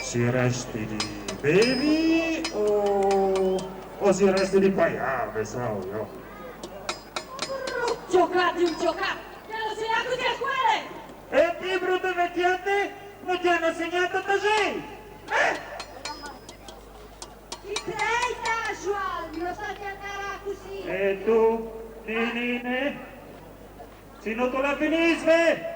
Speaker 10: se resti di bevi o
Speaker 12: così resti di paiame, so io.
Speaker 11: Giocate un giocato, che non si ha così a scuole!
Speaker 12: E ti brutte vecchiate non ti hanno insegnato così!
Speaker 11: Ti crei, casual, non sta che andare così!
Speaker 12: E tu, Ninine? Se non tu la finisce,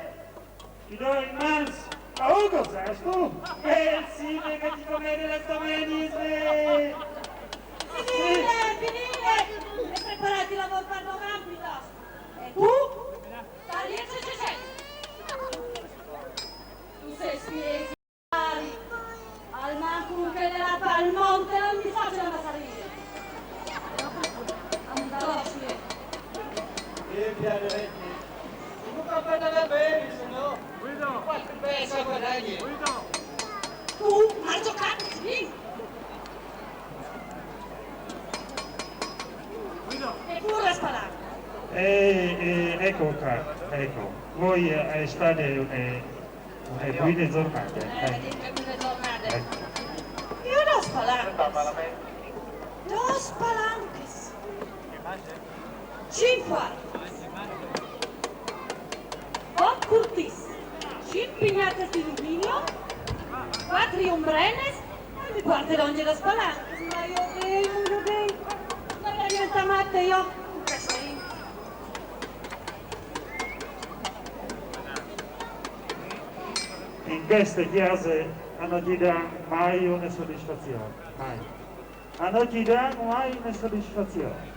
Speaker 12: ti do il mans a Ugo, sai tu? E sì, che ti conviene la stomenisme!
Speaker 11: Finire! E preparati la volta rapida! E tu? Tagliese c'è! Tu sei spieghi, al manco che nella al monte non mi faccio la salire! Andalo
Speaker 6: E pianeretti. Non capite bene, se no. Guido. Qualche pezzo guadagni. Guido.
Speaker 11: Tu hai giocato, sì!
Speaker 6: Guido.
Speaker 11: E pure sparato!
Speaker 12: Ecco qua, ecco, voi state une guide giornate.
Speaker 11: Dite quelle giornate!
Speaker 12: Ecco.
Speaker 11: Io non spalanco! Dos palancas! 5 8 curtis! 5 pignatas di alluminio! 4 ombrenes! E mi guarderò ogni das palancas! Ma io dei! Non diventa matta io! Che sei?
Speaker 12: In queste chiese non ti dà mai una soddisfazione, mai. Non ti dà mai una soddisfazione.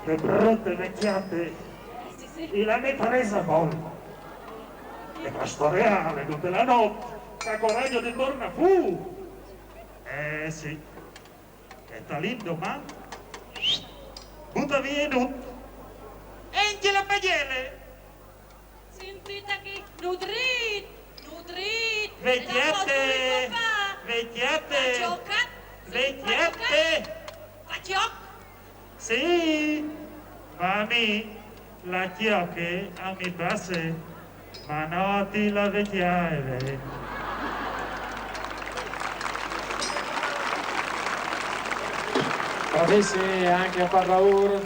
Speaker 12: Le brutte vecchiate, e la mia presa molto. E pastoriale tutta la notte, la coraggio di torna fu. Sì, e l'indomani butta via tutto. E la pagliele.
Speaker 11: Sentite che nutrit!
Speaker 12: Vecchiate! Sì, ma a me la chiocche a mi passe, ma no ti la vecchiare.
Speaker 1: Bravissimi anche a Parraur,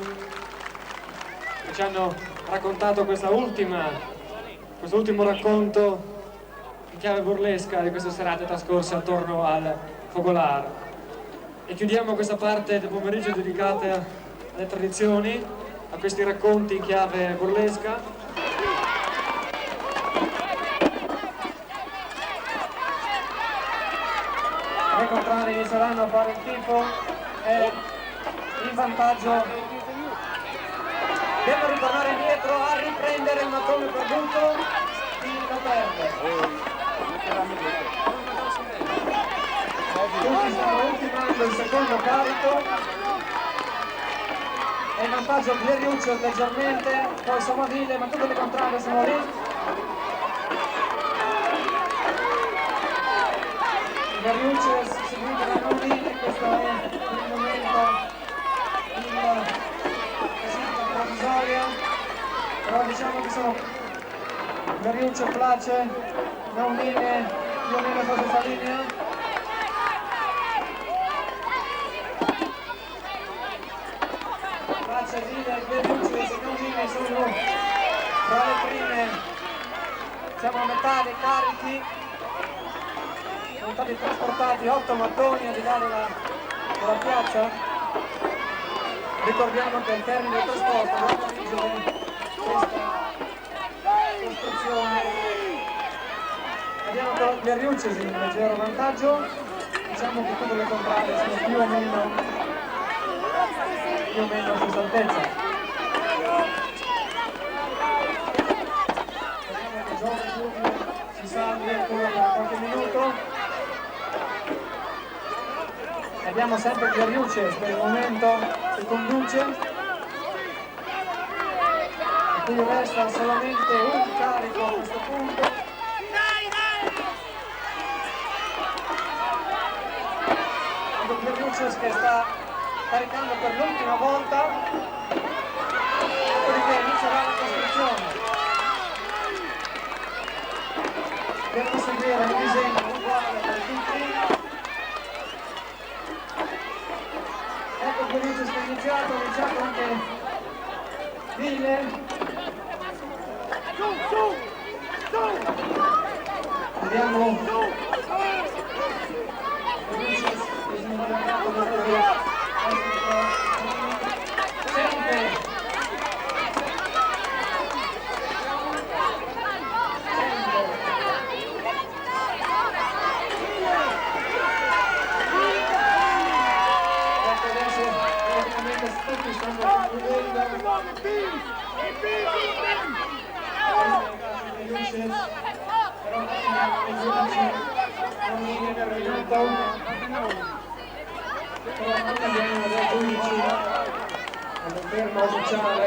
Speaker 1: che ci hanno raccontato questo ultimo racconto in chiave burlesca di queste serate trascorse attorno al focolare. E chiudiamo questa parte del pomeriggio dedicata alle tradizioni, a questi racconti in chiave burlesca. I contrari inizieranno a fare il tifo e in vantaggio devono ritornare indietro a riprendere un mattone perduto di Noterve. Tutti stanno ultimando il secondo carico e in vantaggio Pieriuccio leggermente, poi Somaville, ma tutte le contrarie sono lì. Pieriuccio seguito da Nonnini, questo è il momento, il esito provvisorio, però diciamo che sono Pieriuccio, Place, Nonnini, più o meno su questa linea. Villa e Pieriuccio e Nonnini sono tra le prime, siamo a metà dei carichi, sono stati trasportati 8 mattoni al di là della piazza. Ricordiamo che al termine del trasporto dovrà dirigere questa costruzione. Abbiamo però Pieriuccio in leggero vantaggio, diciamo che tutte le contrarie sono più o meno a questa altezza. Speriamo che Giorgio Fulvio si salvi ancora per qualche minuto. Abbiamo sempre Pieriuccio per il momento che conduce, e quindi resta solamente un carico a questo punto. Pieriuccio che sta caricando per l'ultima volta, dopodiché inizierà la costruzione. Devono seguire un disegno uguale per tutti. Luce è iniziato anche Ville. Vediamo tutti stanno concludendo. Però i giudici non mi viene venuto. Però non abbiamo dei giudici alla ferma ufficiale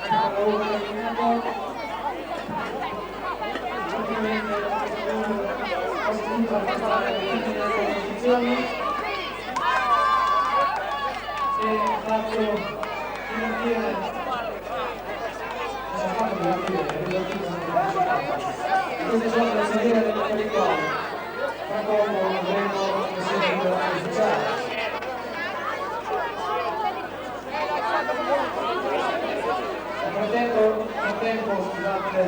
Speaker 1: alla ora del minuto. Ovviamente ho voluto passare tutte le posizioni e faccio divertire queste sono le sedere delle pellicole, tra poco avremo le sedere ufficiali. Nel frattempo, scusate,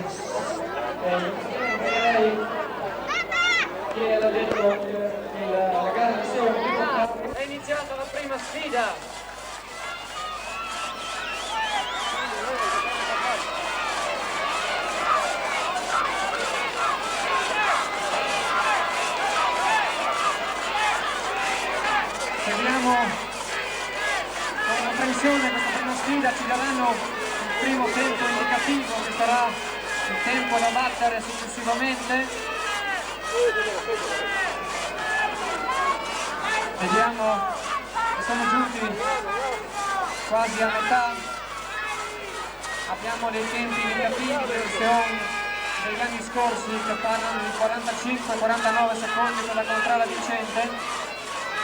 Speaker 1: lei che era dentro la gara di sole è iniziata la prima sfida. Seguiamo con apprensione questa prima sfida, ci daranno il primo tempo indicativo che sarà il tempo da battere successivamente. Vediamo che sono giunti quasi a metà, abbiamo dei tempi indicativi degli anni scorsi che parlano di 45-49 secondi per la contrada vincente.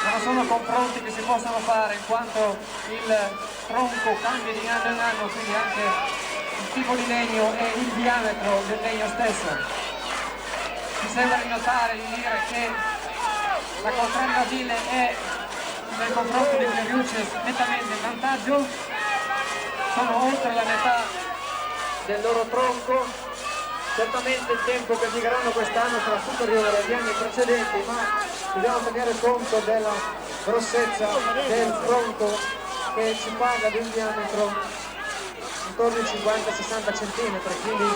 Speaker 1: Ma non sono confronti che si possono fare in quanto il tronco cambia di anno in anno, quindi anche il tipo di legno e il diametro del legno stesso. Mi sembra di notare, di dire che la contrada Ville è nel confronto di Cleriuces nettamente in vantaggio, sono oltre la metà del loro tronco. Certamente il tempo che applicheranno quest'anno sarà superiore agli anni precedenti, ma dobbiamo tenere conto della grossezza del tronco che ci paga di un diametro intorno ai 50-60 cm, quindi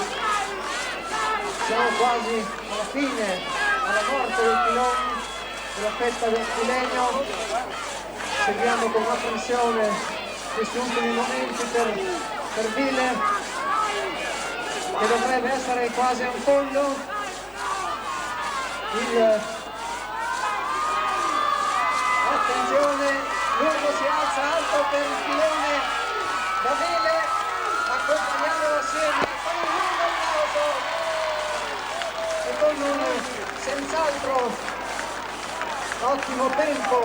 Speaker 1: siamo quasi alla fine, alla morte dei piloni, della fetta del legno. Seguiamo con apprensione questi ultimi momenti per Ville, che dovrebbe essere quasi a un fondo. Attenzione, lungo si alza alto per il pilone da Ville, accompagniamolo assieme con un lungo applauso e con un senz'altro ottimo tempo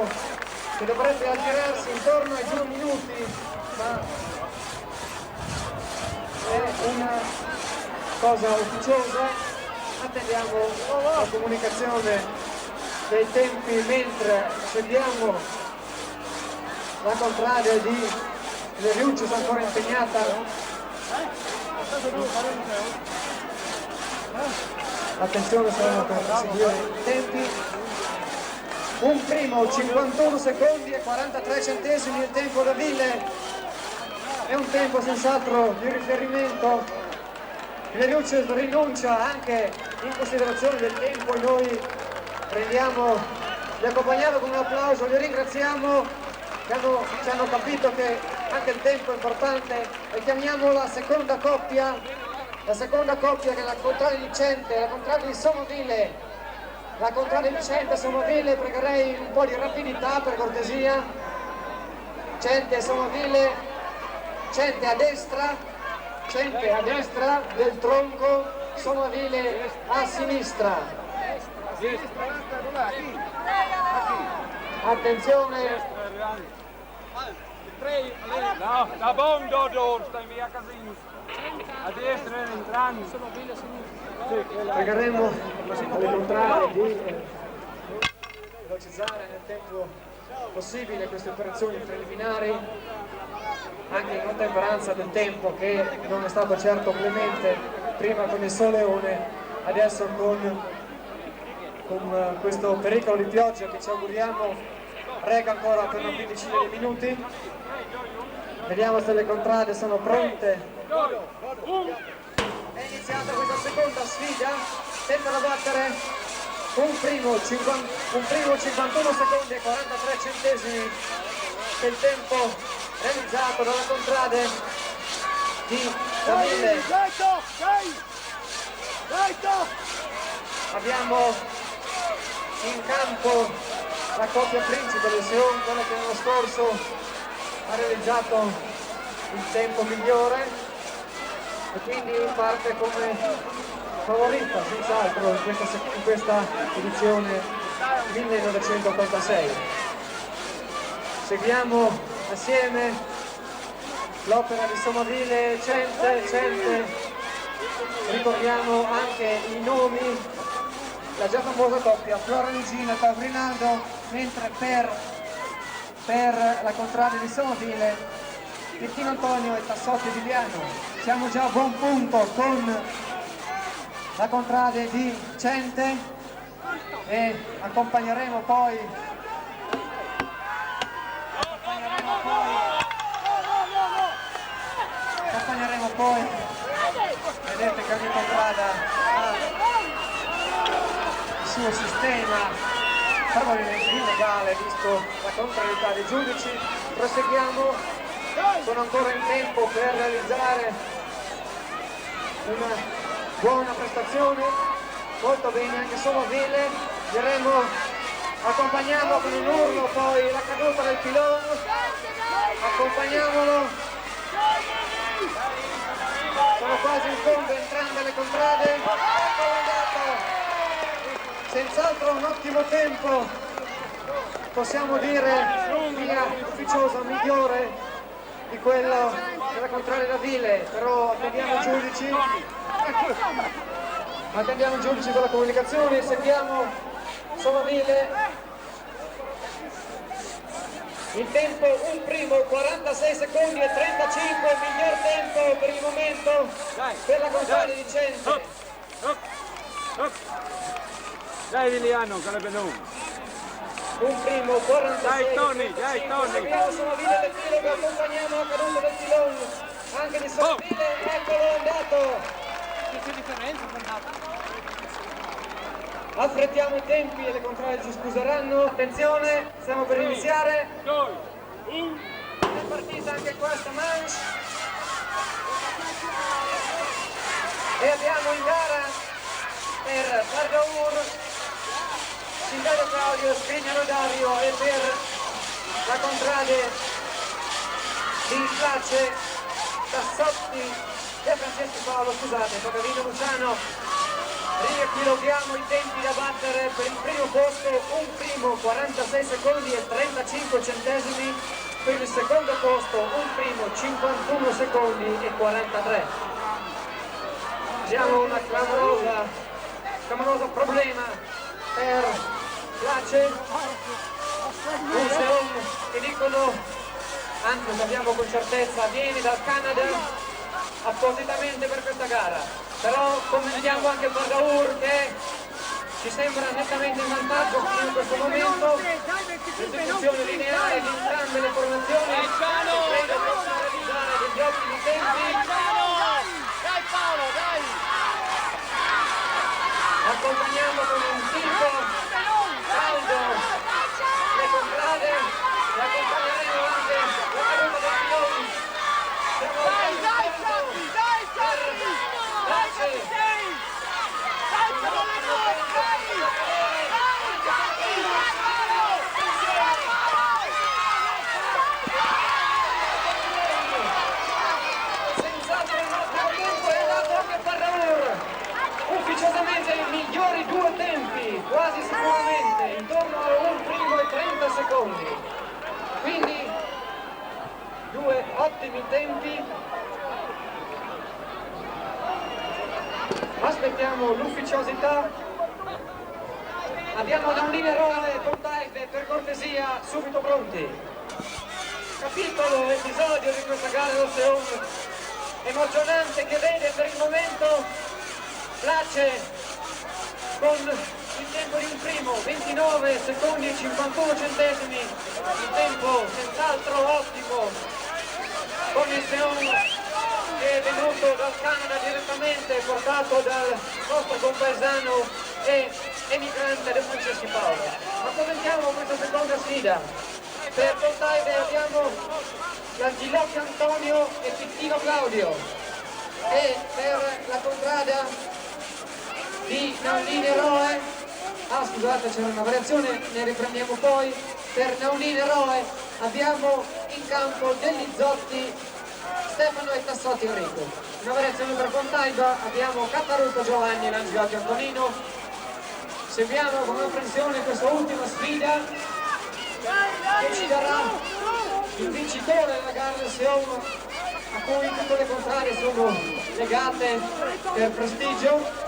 Speaker 1: che dovrebbe aggirarsi intorno ai 2 minuti, ma è una cosa ufficiosa. Attendiamo la comunicazione dei tempi mentre seguiamo la contrada di Cleriuces ancora impegnata. Attenzione, stiamo per seguire i tempi. Un primo 51 secondi e 43 centesimi il tempo da Ville, è un tempo senz'altro di riferimento. Cleriuces rinuncia anche in considerazione del tempo e noi li accompagniamo con un applauso, li ringraziamo che ci hanno capito che anche il tempo è importante e chiamiamo la seconda coppia che è la contrada vincente, la contrada di Somaville. La contrada vincente Somaville, pregherei un po' di rapidità per cortesia. Cente Somaville, Cente a destra del tronco, Somaville a sinistra. Attenzione.
Speaker 7: No, da Bondo door staan we a casino. A destra en entranti.
Speaker 1: Pregheremo alle contrade di velocizzare nel tempo possibile queste operazioni preliminari, anche in ottemperanza del tempo che non è stato certo clemente, prima con il soleone, adesso con questo pericolo di pioggia che ci auguriamo rega ancora per una quindicina di minuti. Vediamo se le contrade sono pronte. È iniziata questa seconda sfida, tentano battere un primo 51 secondi e 43 centesimi che è il tempo realizzato dalla contrade di Davide. Abbiamo in campo la coppia principe del Seon, quella che l'anno scorso ha realizzato il tempo migliore e quindi parte come favorita senz'altro in questa edizione 1986. Seguiamo assieme l'opera di Somaville Cente, ricordiamo anche i nomi, la già famosa coppia Flora Lugino e Paolo Rinaldo, mentre per la contrada di Somaville Pettino Antonio e Tassotti Emiliano. Siamo già a buon punto con la contrade di Cente e accompagneremo poi vedete che ogni contrada ha il suo sistema probabilmente illegale visto la contrarietà dei giudici. Proseguiamo, sono ancora in tempo per realizzare una buona prestazione, molto bene anche Somaville, diremo accompagniamo con un urlo poi la caduta del pilone, accompagniamolo, sono quasi in fondo entrambe le contrade, eccolo andato, senz'altro un ottimo tempo, possiamo dire via ufficiosa migliore di quello della contrada Davide, però attendiamo i giudici con la comunicazione, sentiamo Somaville. Il tempo un primo 46 secondi e 35, il miglior tempo per il momento per la contrada di Cente.
Speaker 7: Dai Liliano, che l'è
Speaker 1: Un primo 46.
Speaker 7: Dai Tony, dai Tony.
Speaker 1: Abbiamo Somaville del filo che accompagniamo a caduta del filone. Anche di Somaville, eccolo andato. Che differenza è andato? Affrettiamo i tempi e le contrade ci scuseranno. Attenzione, stiamo per iniziare. È partita anche questa manche. E abbiamo in gara per Pargaur, Cindario Claudio, Scrignano Dario e per la contrade di Place, Tassotti e Francesco Paolo, scusate, Pagavino Luciano. Riepiloghiamo i tempi da battere per il primo posto, un primo 46 secondi e 35 centesimi, per il secondo posto un primo 51 secondi e 43. Abbiamo una clamorosa problema per Place, un Seon che dicono, anzi lo sappiamo con certezza, viene dal Canada appositamente per questa gara, però commentiamo anche il Pargaur che ci sembra nettamente in vantaggio fino a questo momento, l'esecuzione lineare di entrambe le formazioni, credo possa realizzare degli ottimi tempi. Accompagniamo con un tipo caldo le contrade e accompagneremo anche la caduta dei piloni. Senz'altro il nostro tempo è dato anche a Pargaur, ufficiosamente i migliori due tempi, quasi sicuramente, intorno a un primo e 30 secondi. Quindi due ottimi tempi. Aspettiamo l'ufficiosità. Abbiamo da un linerone con Bene, per cortesia, subito pronti. Capitolo, episodio di questa gara del Seon emozionante che vede per il momento Place con il tempo di un primo, 29 secondi e 51 centesimi, il tempo senz'altro ottimo, con il Seon che è venuto dal Canada direttamente, portato dal nostro compaesano e emigrante De Franceschi Paolo. Ma commentiamo questa seconda sfida. Per Pontaide abbiamo l'Angilocchio Antonio e Pittino Claudio, e per la contrada di Naulini Eroe, scusate, c'era una variazione, ne riprendiamo poi. Per Naulini Eroe abbiamo in campo degli Zotti, Stefano e Tassotti Enrico. Una variazione per Pontaiba abbiamo Cattaruto Giovanni e l'Angilocchio Antonino. Seguiamo con apprensione questa ultima sfida che ci darà il vincitore della gara del Seon, a cui tutte le contrarie sono legate per prestigio.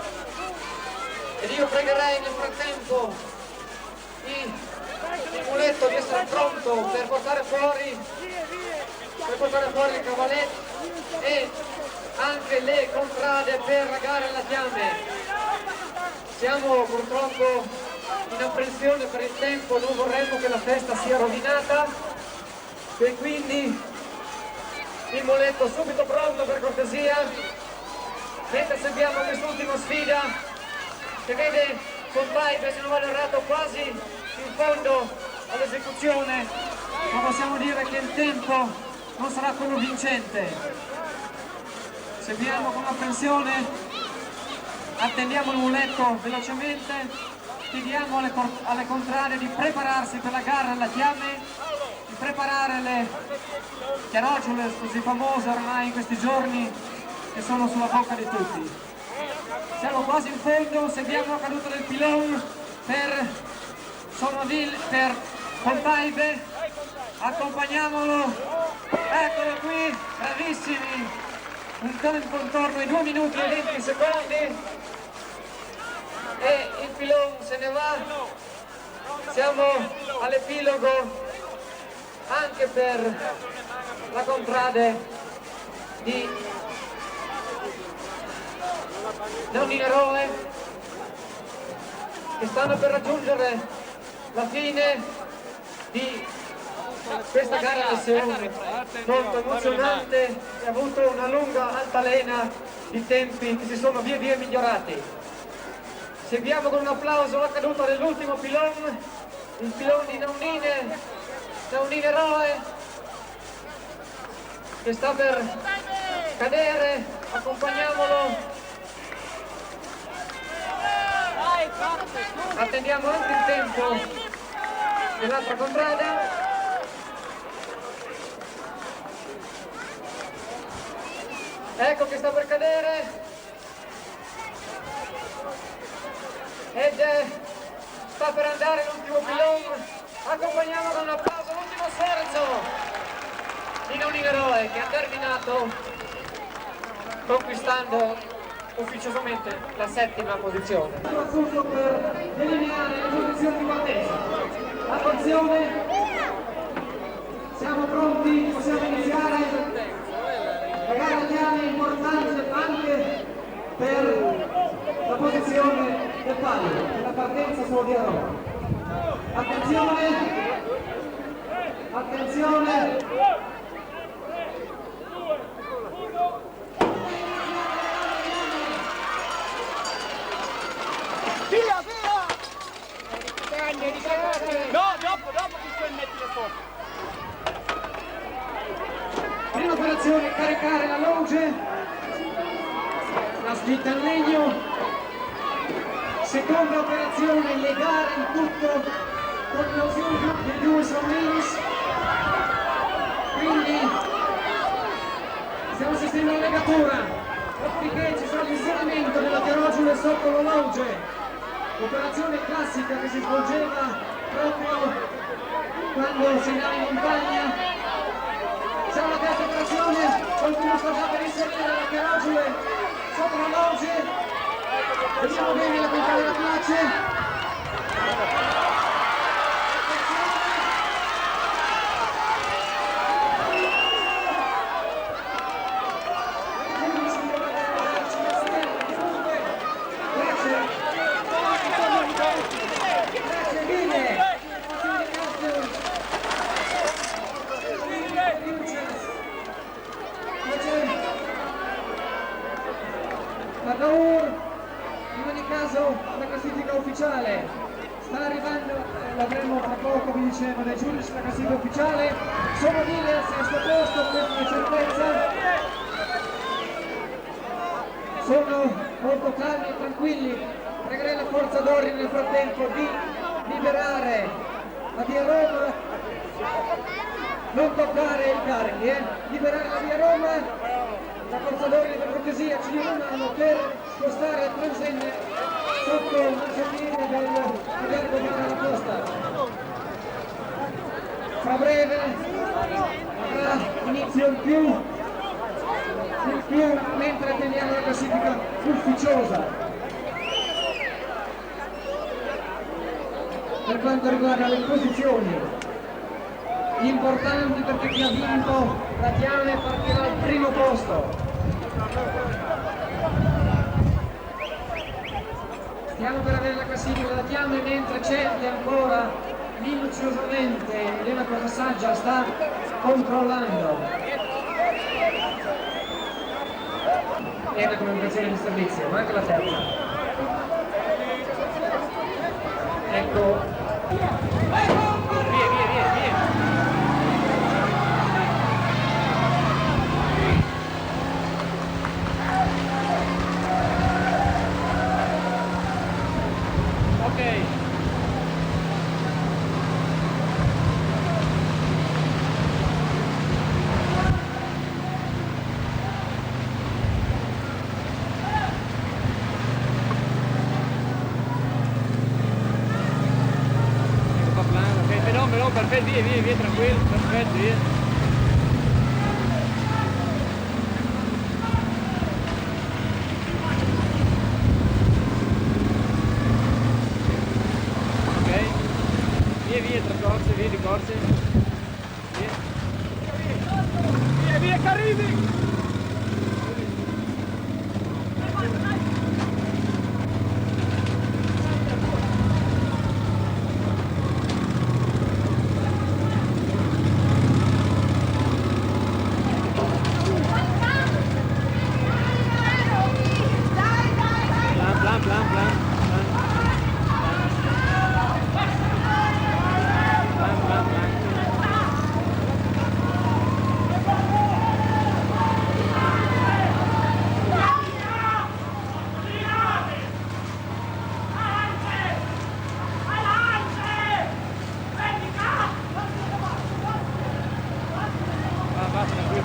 Speaker 1: Ed io pregherei nel frattempo il muletto di essere pronto per portare fuori il cavaletto e anche le contrade per la gara alla fiamme. Siamo purtroppo in apprensione per il tempo, non vorremmo che la festa sia rovinata, e quindi il muletto subito pronto per cortesia, mentre seguiamo quest'ultima sfida che vede Pontaiba, se non vado errato, quasi in fondo all'esecuzione, ma possiamo dire che il tempo non sarà quello vincente. Seguiamo con apprensione, attendiamo il muletto velocemente. Chiediamo alle contrarie di prepararsi per la gara alla fiamme, di preparare le chiarocciole così famose ormai in questi giorni che sono sulla bocca di tutti. Siamo quasi in fondo, seguiamo la caduta del pilone per Pontaibe, accompagniamolo, eccolo qui, bravissimi, un tempo intorno ai 2 minuti e 20 secondi. E il pilone se ne va, siamo all'epilogo anche per la contrade di Naulini Eroe, che stanno per raggiungere la fine di questa gara del Seon, molto emozionante, e ha avuto una lunga altalena di tempi che si sono via via migliorati. Seguiamo con un applauso la caduta dell'ultimo pilone, il pilone di Naulini Eroe, che sta per cadere, accompagniamolo. Attendiamo anche il tempo dell'altra contrada. Ecco che sta per cadere. Ed sta per andare l'ultimo pilone, accompagniamo con un applauso l'ultimo sforzo di Naulini Eroe, che ha terminato conquistando ufficiosamente la 7ª posizione. Soprattutto per delineare le posizioni di partenza. Attenzione, siamo pronti, possiamo iniziare. La gara chiave è importante anche per la posizione del palio, per la partenza solo di Roma. Attenzione, attenzione.
Speaker 7: Via, via! No, dopo ti puoi mettere sotto.
Speaker 1: Prima operazione, caricare la longe, la slitta in legno. Seconda operazione, legare il tutto con l'ausilio degli US Wings. Quindi stiamo assistendo alla legatura, dopodiché ci sarà l'inserimento della chiarocciole sotto la longe. Operazione classica che si svolgeva proprio quando si andava in montagna. C'è una terza operazione, qualcuno sta già per inserire la chiarocciole sotto la longe. Vediamo bene la contrada della Place. ufficiale, sta arrivando, l'avremo tra poco, vi dicevo, dai giudici la classifica ufficiale, sono Mille al sesto posto, questa è una certezza, sono molto calmi e tranquilli, pregherei la forza d'ordine nel frattempo di liberare la via Roma, non toccare i carichi, liberare la via Roma. La forza d'ordine per cortesia ci dia una mano per spostare il transenne sotto il marciapiede del governo della costa. Fra breve avrà inizio il più mentre teniamo la classifica ufficiosa. Per quanto riguarda le posizioni importanti, perché chi ha vinto la Tiane partirà al primo posto. Stiamo per avere la classifica della Tiane, mentre Certi ancora minuziosamente, ed è una cosa saggia, sta controllando. È una comunicazione di servizio, ma anche la terza. Ecco.
Speaker 7: Perfetto, via, tranquillo, perfetto, via. Ok, via, tra corse, via di corse. Via, che arrivi!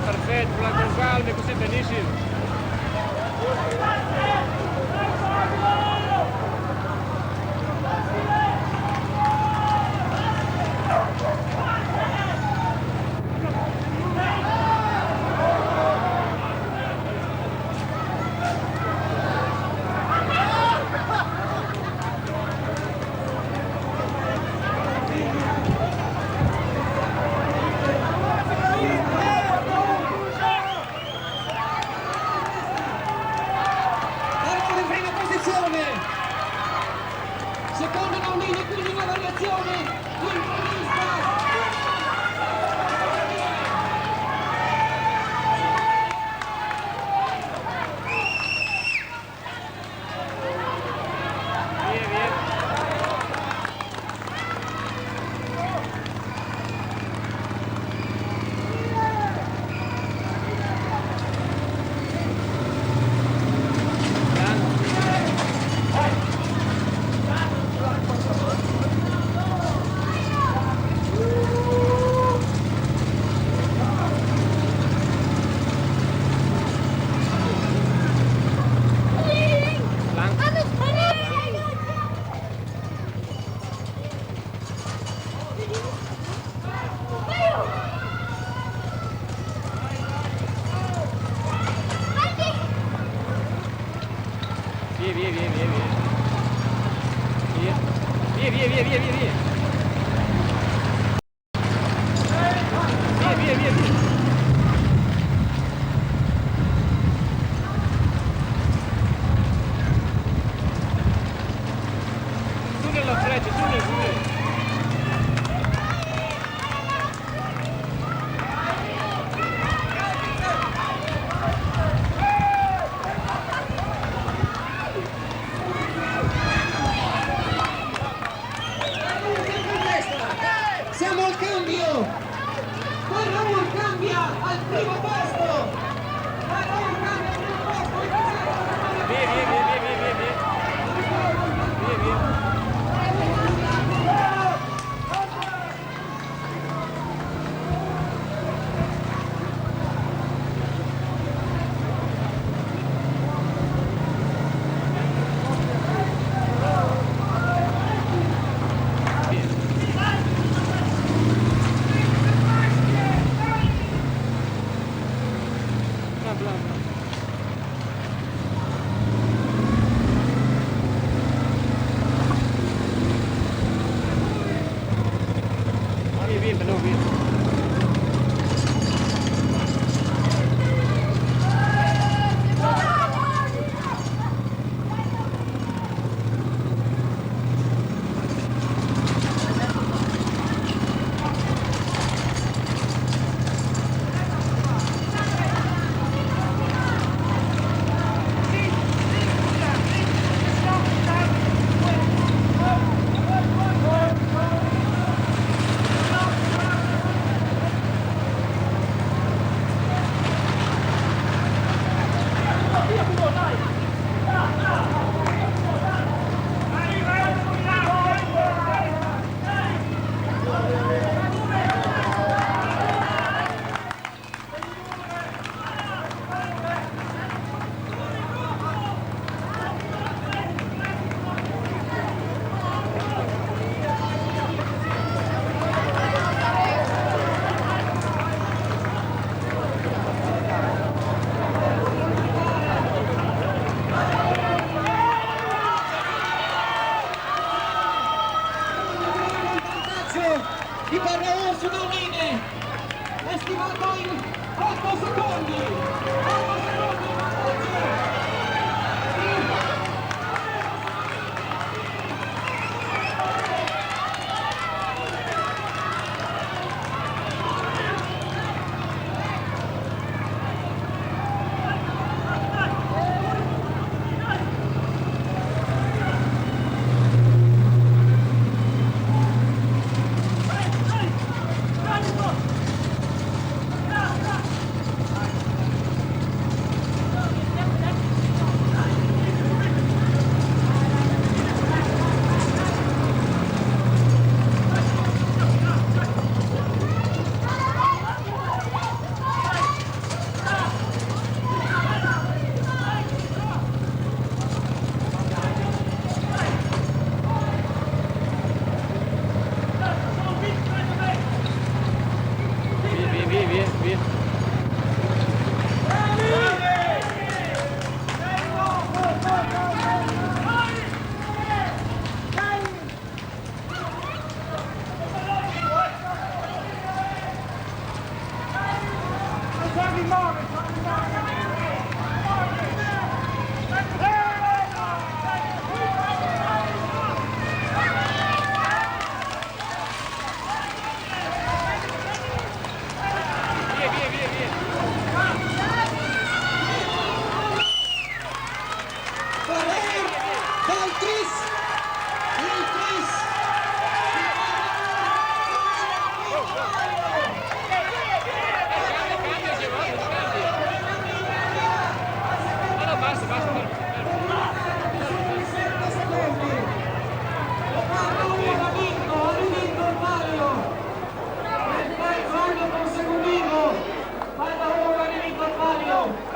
Speaker 7: Perfetto, con calma, così benissimo.
Speaker 1: al primo posto. La Urca al primo posto. Di Parraon su Dolmine è stimato in 8 secondi. 8 secondi di vantaggio.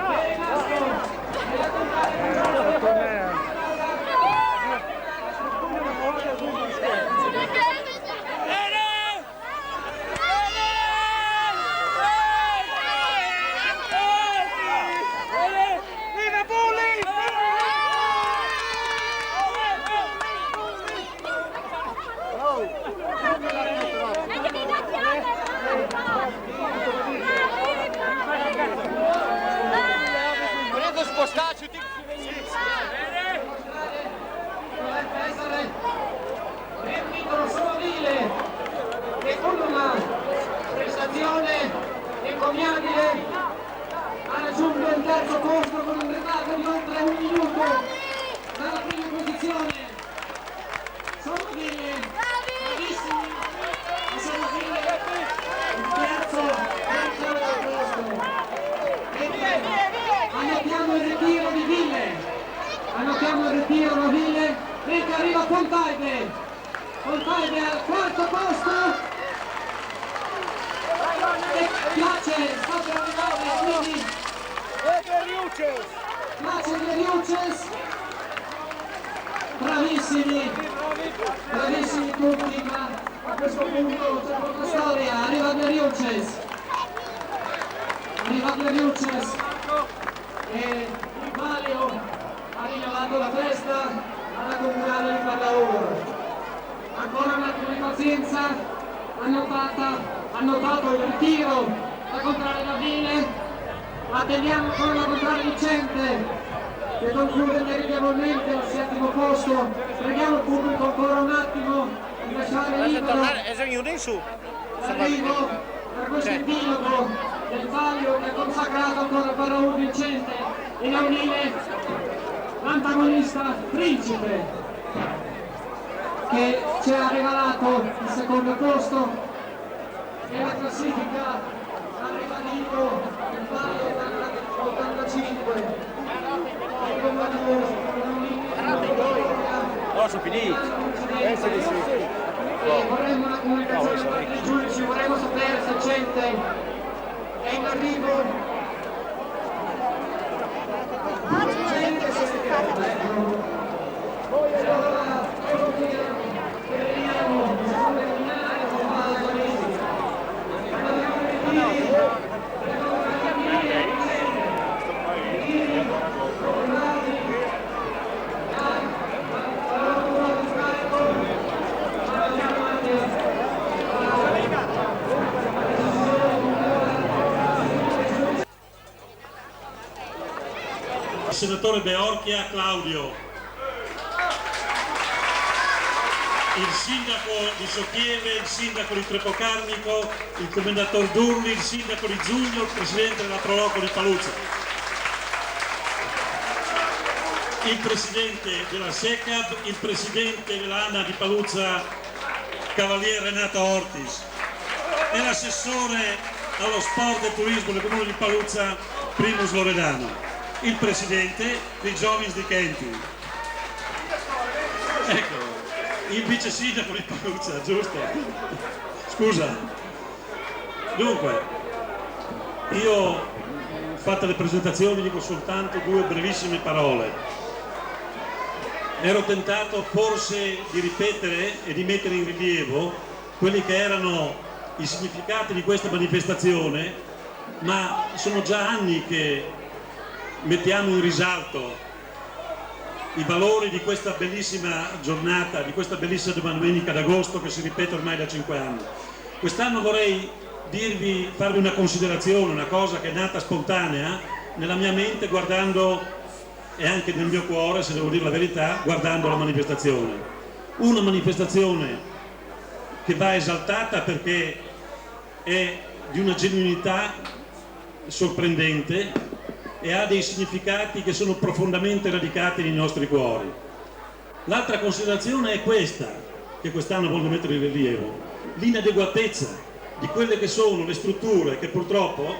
Speaker 1: encomiabile, ha raggiunto il terzo posto con un ritardo di oltre un minuto dalla prima posizione. Sono delle bravissime, sono delle il terzo ritiro Navile, mentre arriva Fontaibe al quarto posto, e Place sta per arrivare, quindi Place e Riuces, bravissimi tutti, ma a questo punto c'è poca storia, arriva Riuces e il Palio ha rilevato la testa alla comunale di Pallauro. Ancora un attimo di pazienza, ha notato il ritiro da contrario Navile, attendiamo ancora la contraria Vicente che conclude meridevolmente al settimo posto. Preghiamo il pubblico ancora un attimo di lasciare libero l'arrivo per questo epilogo del Palio che ha consacrato ancora Pallauro Vicente e Navile, l'antagonista Principe, che ci ha regalato il secondo posto e la classifica ha ribadito il Palio dall'85.
Speaker 13: Posso finire?
Speaker 1: Vorremmo una comunicazione dei giudici, vorremmo sapere se Vicente è in arrivo. Vicente se ne cade.
Speaker 12: Il senatore Beorchia Claudio, il sindaco di Soppieve, il sindaco di Trepocarnico, il commendator Durli, il sindaco di Giugno, il presidente della Proloco di Paluzza, il presidente della SECAB, il presidente dell'ANA di Paluzza Cavaliere Renato Ortis e l'assessore allo sport e turismo del comune di Paluzza Primus Loredano, il presidente dei Giovins di Kenty, ecco, il vice sindaco di Paluzza, giusto? Scusa. Dunque, io, fatte le presentazioni, dico soltanto due brevissime parole. Ero tentato forse di ripetere e di mettere in rilievo quelli che erano i significati di questa manifestazione, ma sono già anni che mettiamo in risalto i valori di questa bellissima giornata, di questa bellissima domenica d'agosto che si ripete ormai da 5 anni. Quest'anno vorrei farvi una considerazione, una cosa che è nata spontanea nella mia mente guardando, e anche nel mio cuore, se devo dire la verità, guardando la manifestazione. Una manifestazione che va esaltata perché è di una genuinità sorprendente e ha dei significati che sono profondamente radicati nei nostri cuori. L'altra considerazione è questa, che quest'anno voglio mettere in rilievo: l'inadeguatezza di quelle che sono le strutture che purtroppo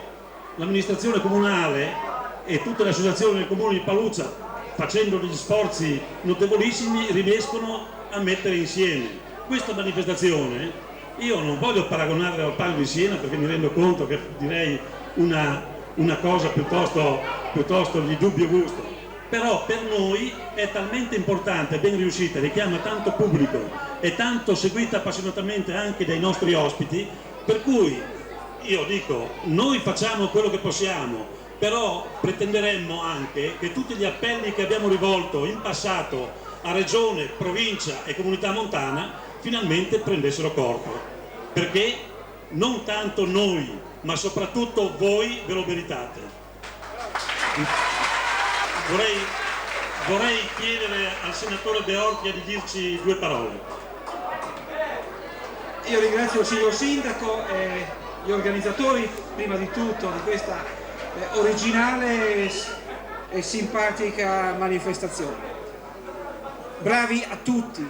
Speaker 12: l'amministrazione comunale e tutte le associazioni del comune di Paluzza, facendo degli sforzi notevolissimi, riescono a mettere insieme. Questa manifestazione, io non voglio paragonarla al Palio di Siena perché mi rendo conto che direi una cosa piuttosto di dubbio gusto, però per noi è talmente importante e ben riuscita, richiama tanto pubblico e tanto seguita appassionatamente anche dai nostri ospiti, per cui io dico, noi facciamo quello che possiamo, però pretenderemmo anche che tutti gli appelli che abbiamo rivolto in passato a Regione, Provincia e Comunità Montana finalmente prendessero corpo, perché non tanto noi ma soprattutto voi ve lo meritate. Vorrei chiedere al senatore Beorchia di dirci due parole.
Speaker 14: Io ringrazio il signor Sindaco e gli organizzatori prima di tutto di questa originale e simpatica manifestazione. Bravi a tutti,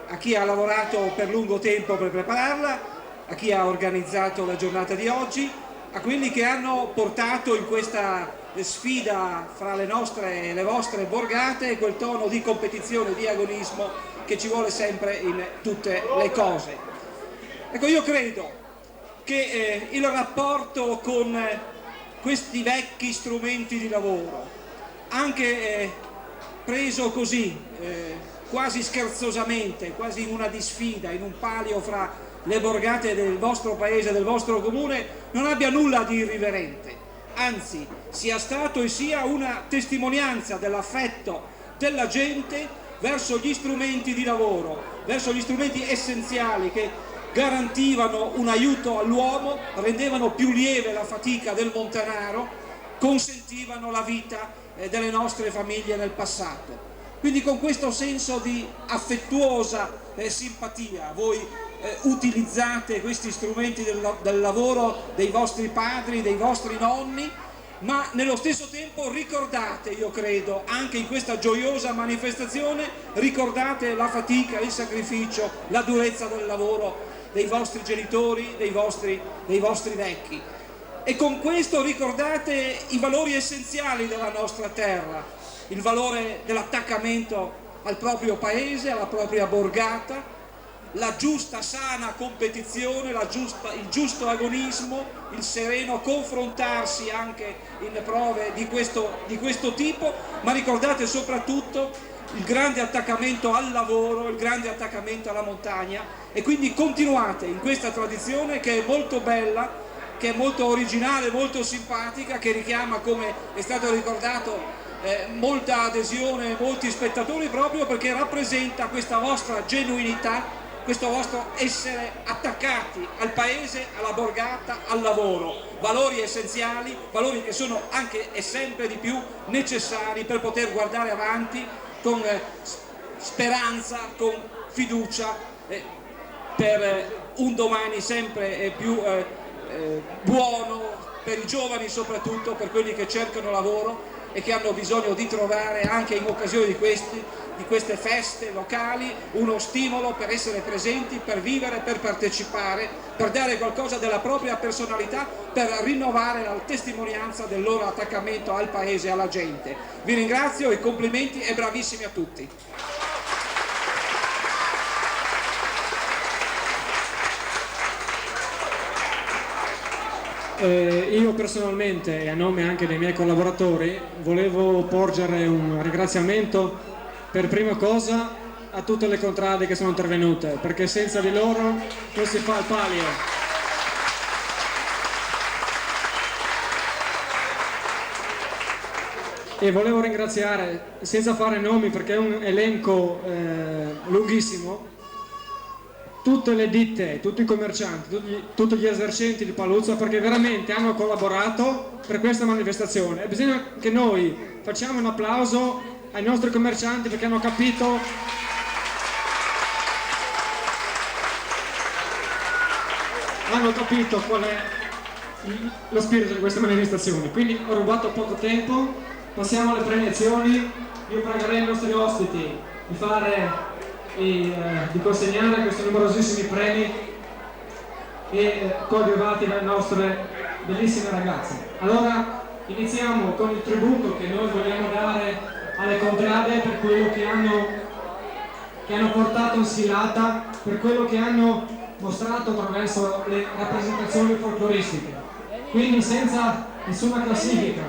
Speaker 14: a chi ha lavorato per lungo tempo per prepararla, a chi ha organizzato la giornata di oggi, a quelli che hanno portato in questa sfida fra le vostre borgate e quel tono di competizione, di agonismo che ci vuole sempre in tutte le cose. Ecco, io credo che il rapporto con questi vecchi strumenti di lavoro, anche preso così, quasi scherzosamente, quasi in una disfida, in un palio fra le borgate del vostro paese, del vostro comune, non abbia nulla di irriverente, anzi sia stato e sia una testimonianza dell'affetto della gente verso gli strumenti di lavoro, verso gli strumenti essenziali che garantivano un aiuto all'uomo, rendevano più lieve la fatica del montanaro, consentivano la vita delle nostre famiglie nel passato. Quindi con questo senso di affettuosa simpatia voi utilizzate questi strumenti del lavoro dei vostri padri, dei vostri nonni, ma nello stesso tempo ricordate, io credo, anche in questa gioiosa manifestazione, ricordate la fatica, il sacrificio, la durezza del lavoro dei vostri genitori, dei vostri vecchi. E con questo ricordate i valori essenziali della nostra terra, il valore dell'attaccamento al proprio paese, alla propria borgata, la giusta sana competizione, il giusto agonismo, il sereno confrontarsi anche in prove di questo tipo, ma ricordate soprattutto il grande attaccamento al lavoro, il grande attaccamento alla montagna, e quindi continuate in questa tradizione che è molto bella, che è molto originale, molto simpatica, che richiama, come è stato ricordato, molta adesione, molti spettatori, proprio perché rappresenta questa vostra genuinità, questo vostro essere attaccati al paese, alla borgata, al lavoro, valori essenziali, valori che sono anche e sempre di più necessari per poter guardare avanti con speranza, con fiducia, per un domani sempre più buono, per i giovani soprattutto, per quelli che cercano lavoro e che hanno bisogno di trovare anche in occasione di queste feste locali uno stimolo per essere presenti, per vivere, per partecipare, per dare qualcosa della propria personalità, per rinnovare la testimonianza del loro attaccamento al paese e alla gente. Vi ringrazio e complimenti e bravissimi a tutti.
Speaker 1: Io personalmente e a nome anche dei miei collaboratori volevo porgere un ringraziamento per prima cosa a tutte le contrade che sono intervenute, perché senza di loro non si fa il palio. E volevo ringraziare, senza fare nomi perché è un elenco lunghissimo, tutte le ditte, tutti i commercianti, tutti gli esercenti di Paluzza, perché veramente hanno collaborato per questa manifestazione, e bisogna che noi facciamo un applauso ai nostri commercianti perché hanno capito qual è lo spirito di questa manifestazione. Quindi ho rubato poco tempo, passiamo alle premiazioni. Io pregherei i nostri ospiti di consegnare questi numerosissimi premi e coadiuvati dalle nostre bellissime ragazze. Allora iniziamo con il tributo che noi vogliamo dare alle contrade per quello che hanno portato in sfilata, per quello che hanno mostrato attraverso le rappresentazioni folcloristiche. Quindi senza nessuna classifica,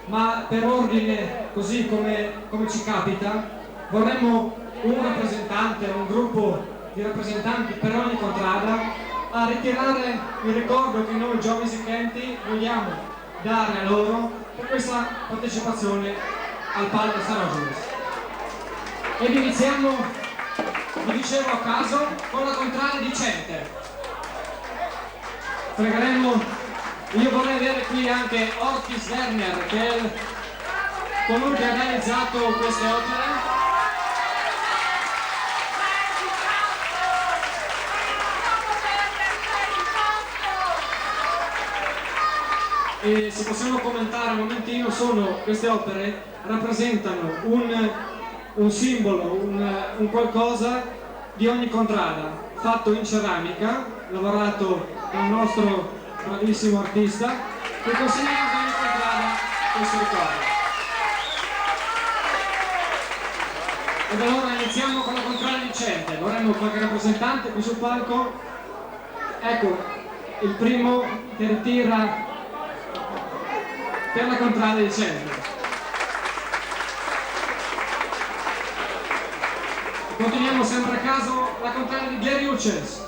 Speaker 1: ma per ordine, così come ci capita, vorremmo un rappresentante, un gruppo di rappresentanti per ogni contrada a ritirare il ricordo che noi giovani sicchenti vogliamo dare a loro per questa partecipazione al Palio San Angeles. Ed iniziamo, vi dicevo a caso, con la contrada di Center. Pregheremo, io vorrei avere qui anche Ortis Werner, che è colui che ha realizzato queste opere. E se possiamo commentare un momentino, queste opere rappresentano un simbolo, un qualcosa di ogni contrada, fatto in ceramica, lavorato da un nostro bravissimo artista, che consegniamo ad ogni contrada questo ricordo. Ed allora iniziamo con la contraria vincente. Vorremmo qualche rappresentante qui sul palco. Ecco, il primo che ritira per la contraria vincente. Continuiamo sempre a caso la contraria di Gleriuces.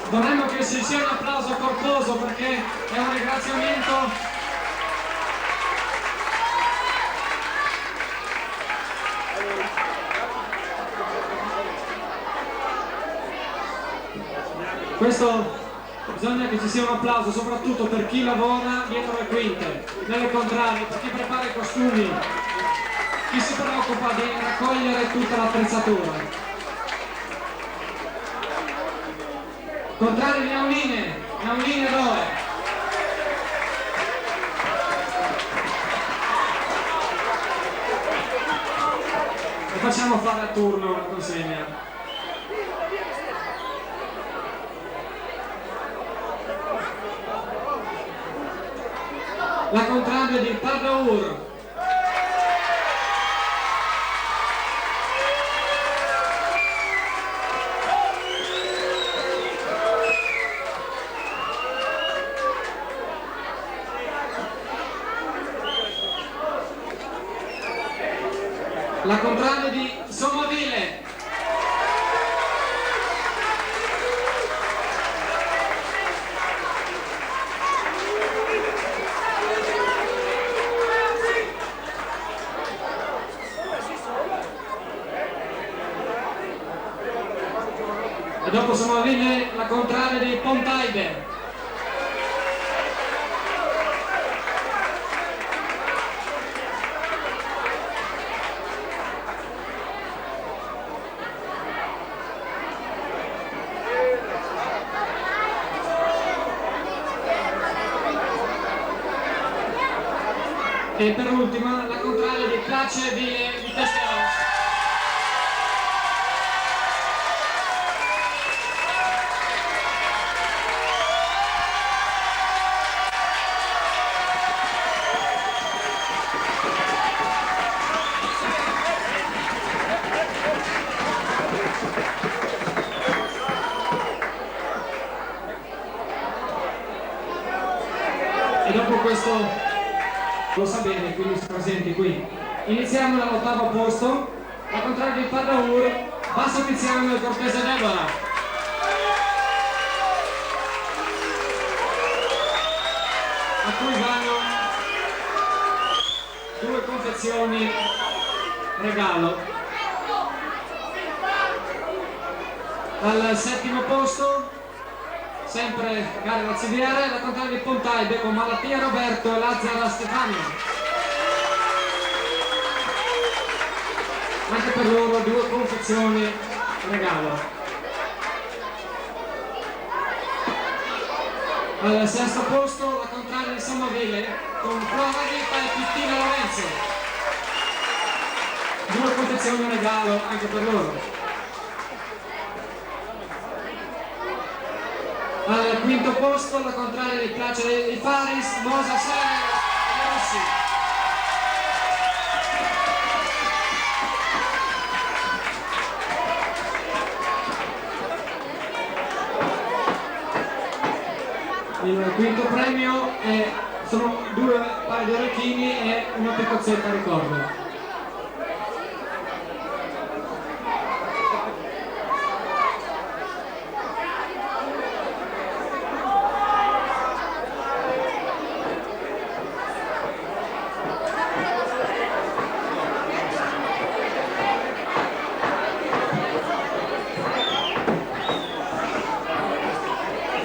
Speaker 1: Vorremmo che ci sia un applauso corposo perché è un ringraziamento questo. Bisogna che ci sia un applauso soprattutto per chi lavora dietro le quinte, nelle contrarie, per chi prepara i costumi, chi si preoccupa di raccogliere tutta l'attrezzatura. Contrari di Nauline dove? E facciamo fare a turno la consegna. La contraria di Pardaur. La contraria di Sommoville. E dopo Sommoville la contraria di Pontaide. E per ultima la contraria di Place di Testero. E dopo questo lo sa bene, quindi sono presenti qui. Iniziamo dall'ottavo posto, la contraria di Pardaur, basso Tiziano e Cortese Deborah. A cui vanno 2 confezioni regalo. Al settimo posto, sempre gare da CDR, la contraria di Pontaide con Malattia Roberto e Lazzara Stefano. Anche per loro 2 confezioni regalo. Al sesto posto la contraria di Sommoville con Flora Vita e Pittina Lorenzo. 2 confezioni regalo anche per loro. Al quinto posto la contraria di Place di Faris, Mosa Sera e Rossi. Il quinto premio sono 2 paio di orecchini e una piccozzetta ricordo.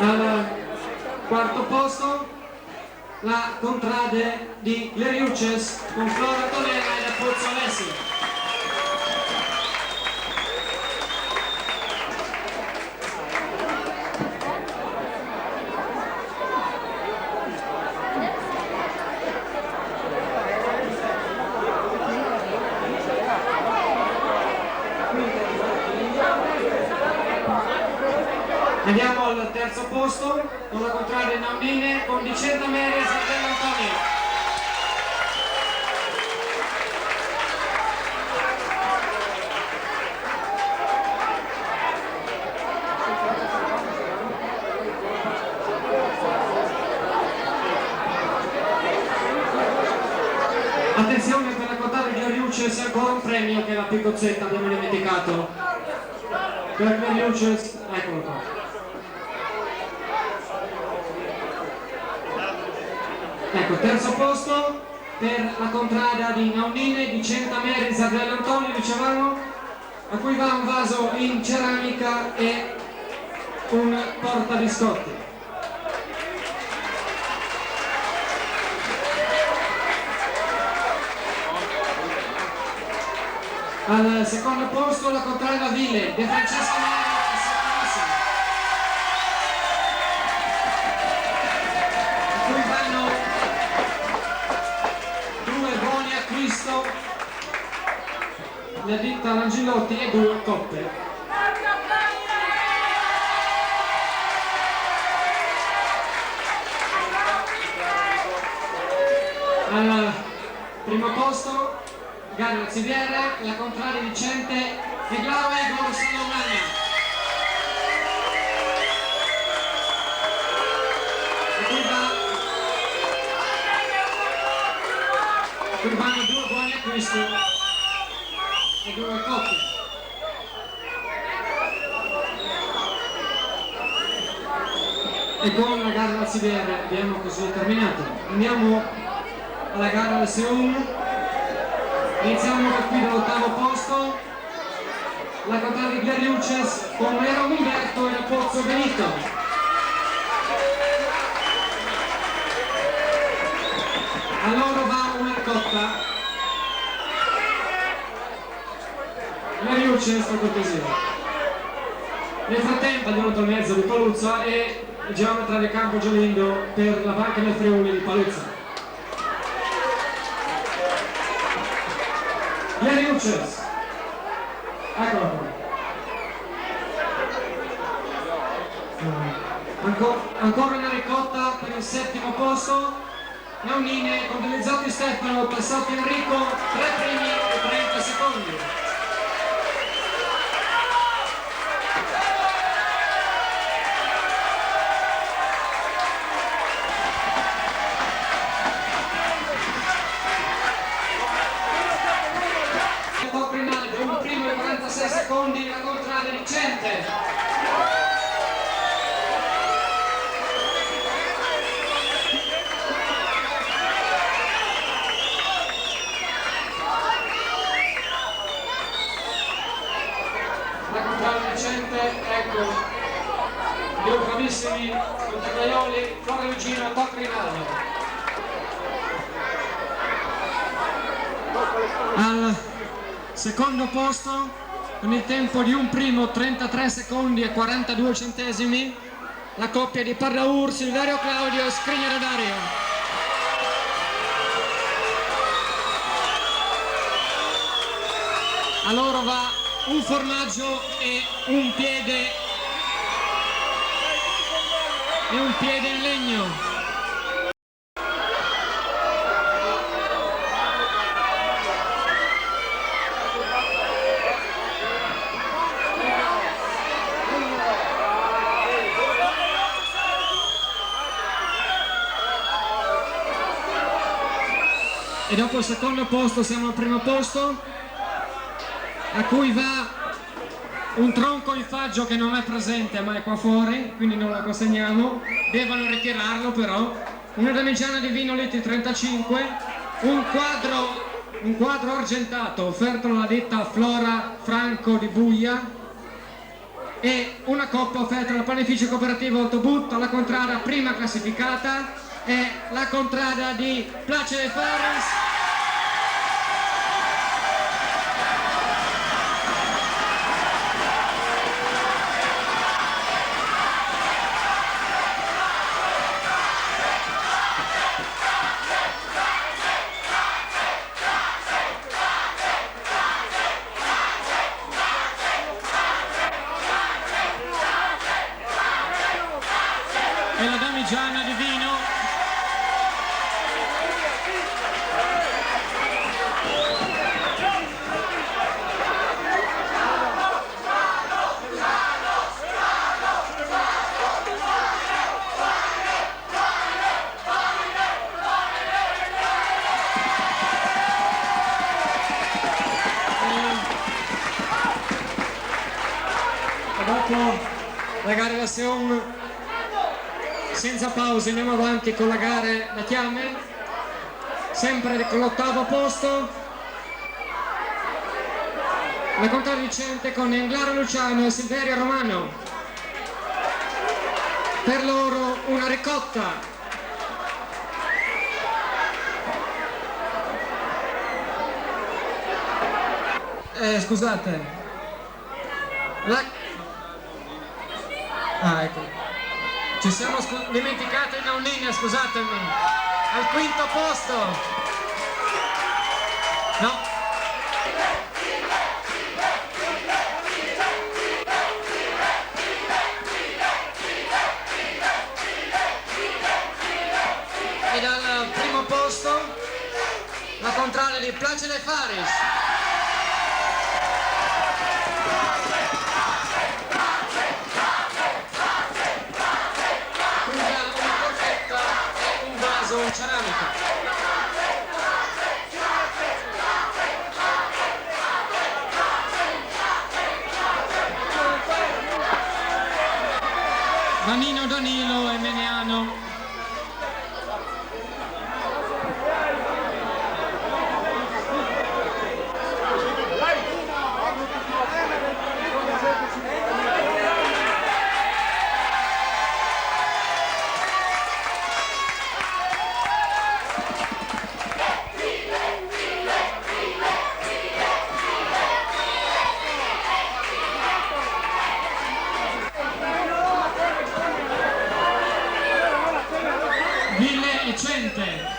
Speaker 1: Al quarto posto la contrade di Gleriuces con Flora Tolera e Pozzo Alessi. Ed Andiamo al terzo posto con la contraria Naudine con Dicenda Meri e Sardello Antonio. Attenzione, per la contraria di Ariuce c'è ancora un premio che è la picozzetta, abbiamo dimenticato. Per Ariuce, eccolo qua. Ecco, terzo posto per la contrada di Naudine, di Centameri, Sardello Antonio, dicevamo, a cui va un vaso in ceramica e un portabiscotti. Al secondo posto la contrada Ville, De Francesco Mari e Sant'Assimo, a cui vanno 2 buoni acquisto, la ditta Langilotti e 2 coppe. Al primo posto gara del CDR, la contraria Vicente Neglaro e Goro Salomagna. Qui vanno 2 buoni acquisti e 2 coppie. E con la gara del CDR abbiamo così terminato. Andiamo alla gara del Seum. Iniziamo da qui dall'8° posto, la contraria di Glariuces con Nero Umberto e il Pozzo Benito. A loro va una cotta. Glariuces, per cortesia. Nel frattempo è venuto il mezzo di Paluzza e il geometra di Campo Giolindo per la Banca del Friuli di Paluzza. Glariuces, eccolo qua. Ancora una ricotta per il 7° posto, Naudine con Belizzotti Stefano, Passotti Enrico, 3 primi e 30 secondi. Un primo e 46 secondi, la contraria di Cente. La contraria di Cente, ecco, i due bravissimi contraioli, Flora Lugino e Tocco Rinaldo. Al secondo posto, con il tempo di un primo 33 secondi e 42 centesimi, la coppia di Parraur, Silverio Claudio e Scrignero Dario. A loro va un formaggio e un piede in legno. E dopo il secondo posto siamo al primo posto, a cui va un tronco in faggio che non è presente ma è qua fuori, quindi non lo consegniamo, devono ritirarlo però, una damigiana di vino litri 35, un quadro argentato offerto dalla ditta Flora Franco di Buia e una coppa offerta dal panificio cooperativo Autobut. Alla contrada prima classificata è la contrada di Place Ferris.
Speaker 13: e la damigiana di vino.
Speaker 1: Dopo la gara da Seon, senza pause andiamo avanti con la gara da Chiame, sempre con l'8° posto, la contraddicente con Englaro Luciano e Silverio Romano, per loro una ricotta. Scusate, ecco. Ci siamo dimenticati il Naunina, scusatemi. Al 5° posto. No. E dal 1° posto la contraria di Placide Faris. Ceramica. Vanino, Danilo e Meneano.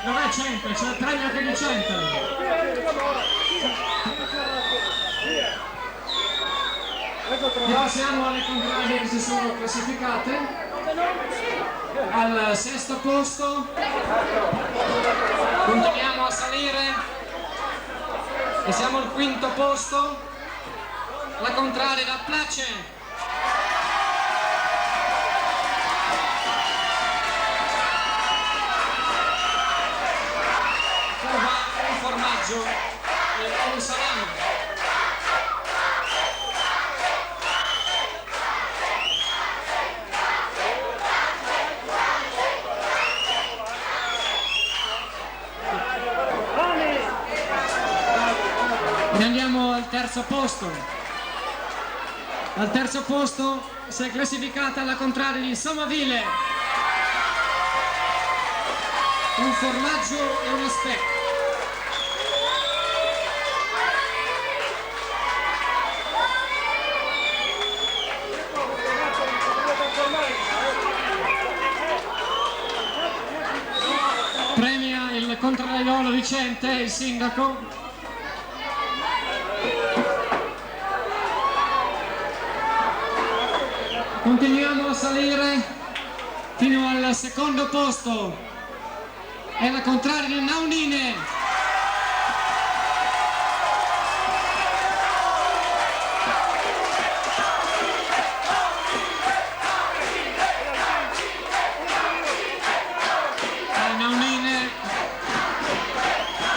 Speaker 1: Non è Cente, c'è la taglia che di Cente. E passiamo alle contrarie che si sono classificate. Al 6° posto continuiamo a salire e siamo al 5° posto. La contraria da Place. Formaggio e un salame. E andiamo al 3° posto. Al 3° posto si è classificata la contraria di Somaville. Un formaggio e uno speck. Premia il contraraiolo Vicente, il sindaco. Continuiamo a salire fino al 2° posto. È la contraria di Naunine.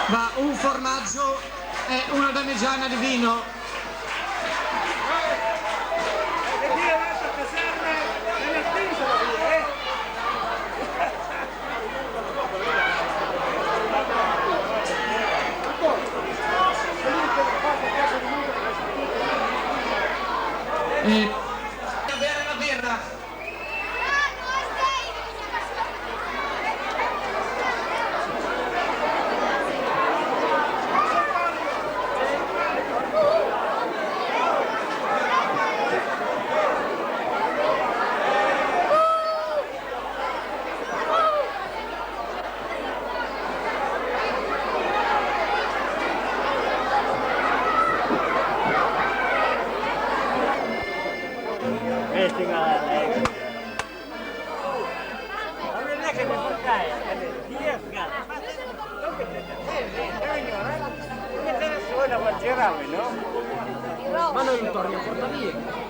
Speaker 1: Va un formaggio e una damigiana di vino. E bere la birra.
Speaker 15: il torno a portavia.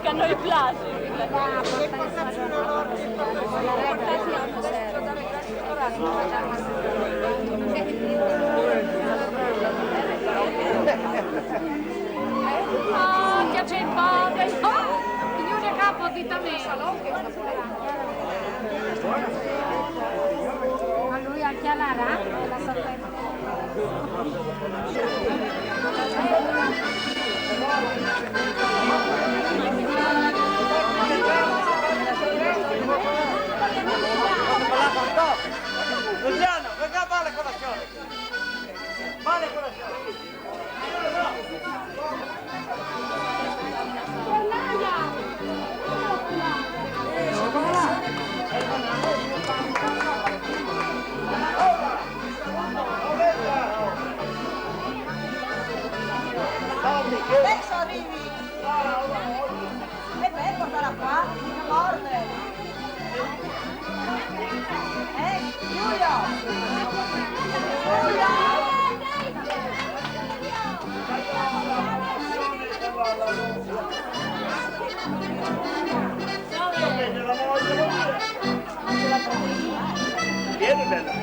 Speaker 11: Che a noi piace. Oh, che c'è poco. Io ne capo di te. A lui anche alla rana, la sapete.
Speaker 6: Luciano, venga a fare colazione! Fare colazione!
Speaker 9: Adesso arrivi! È bello quella qua, una morde! Giulio!
Speaker 6: Vieni bella!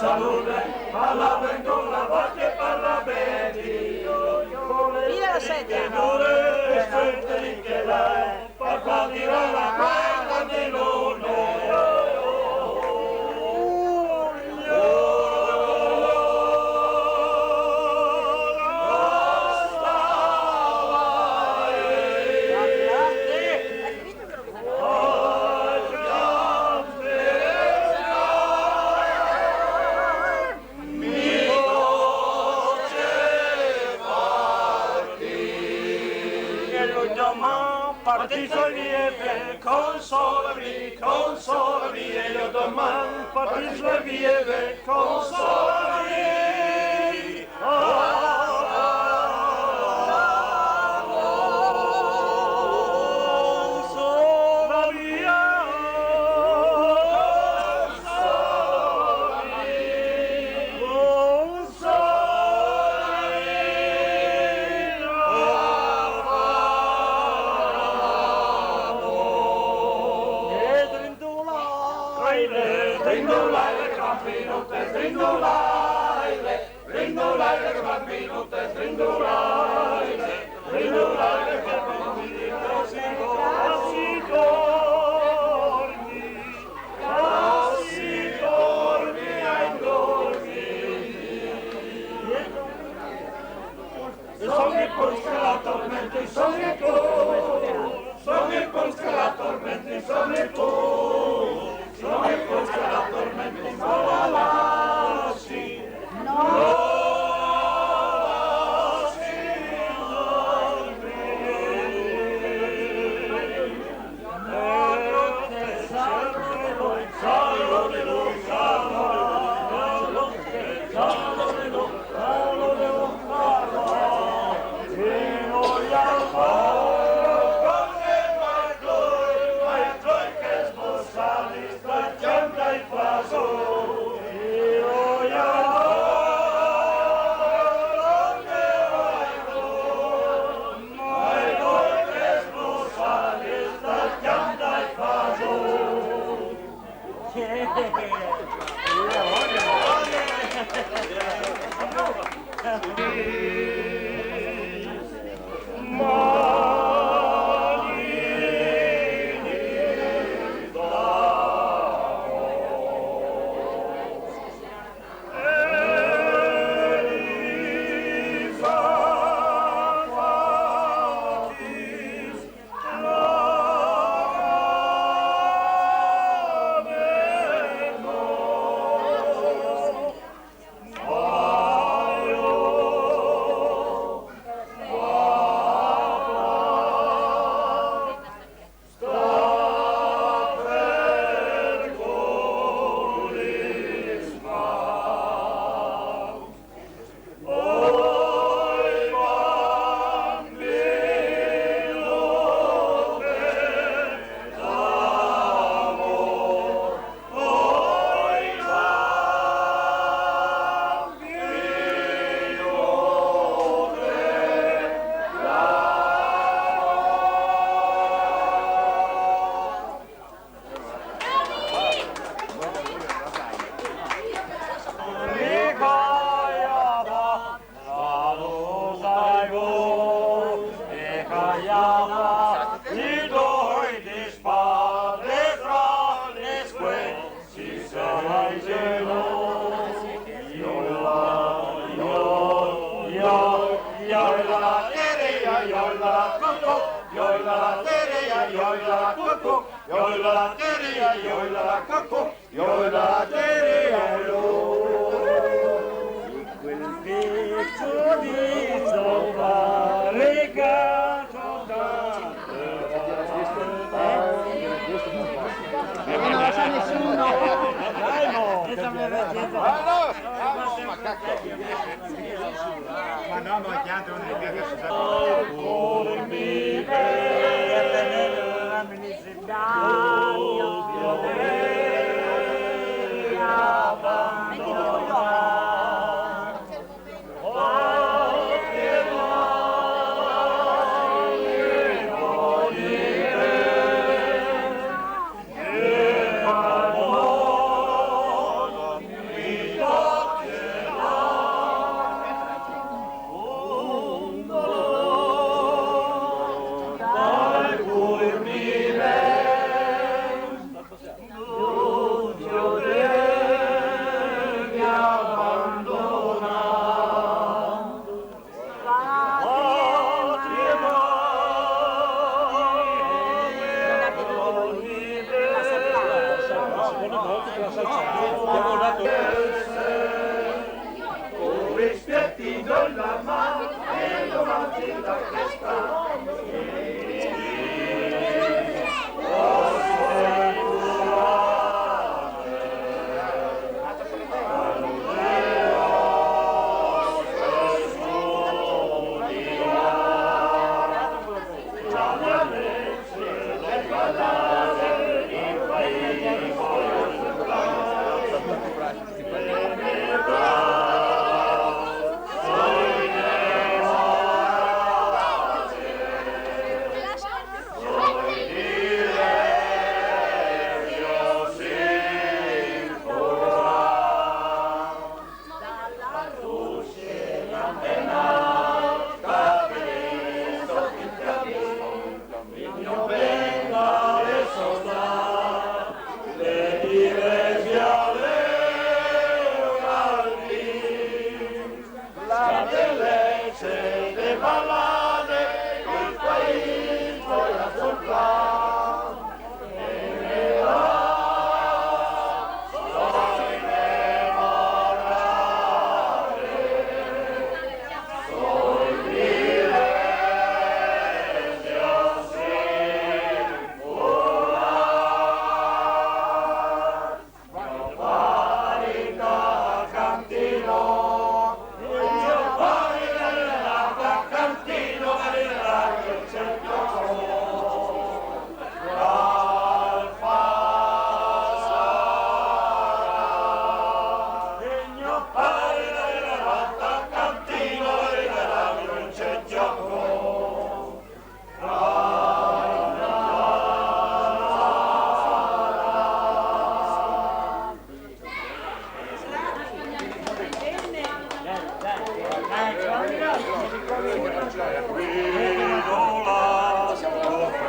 Speaker 10: salute, alla vengola va che parla bene.
Speaker 9: Via la sette.
Speaker 10: E strette che lei, per partire la guerra di lune. Consolami, consolami, e io domani partis la vieve, consolami. Io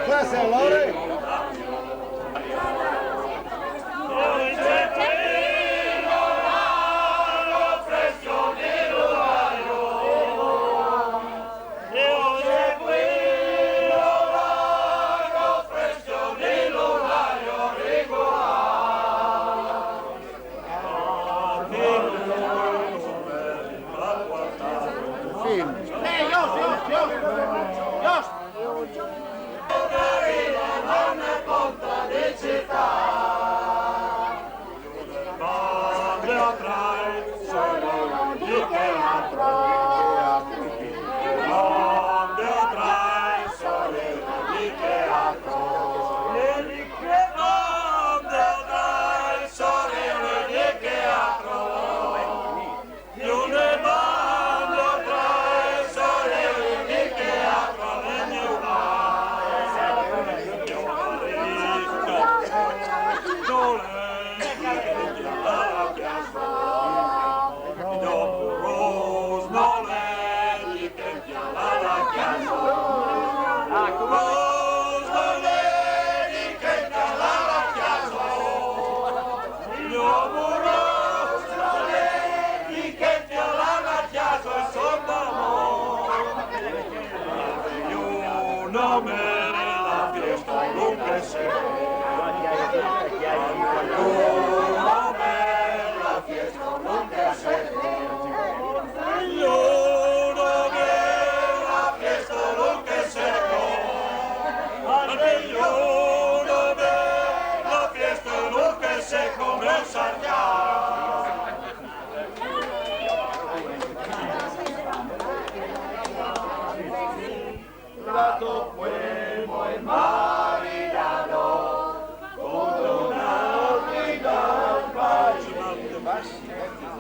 Speaker 6: Classe allora? La fiesta nunca se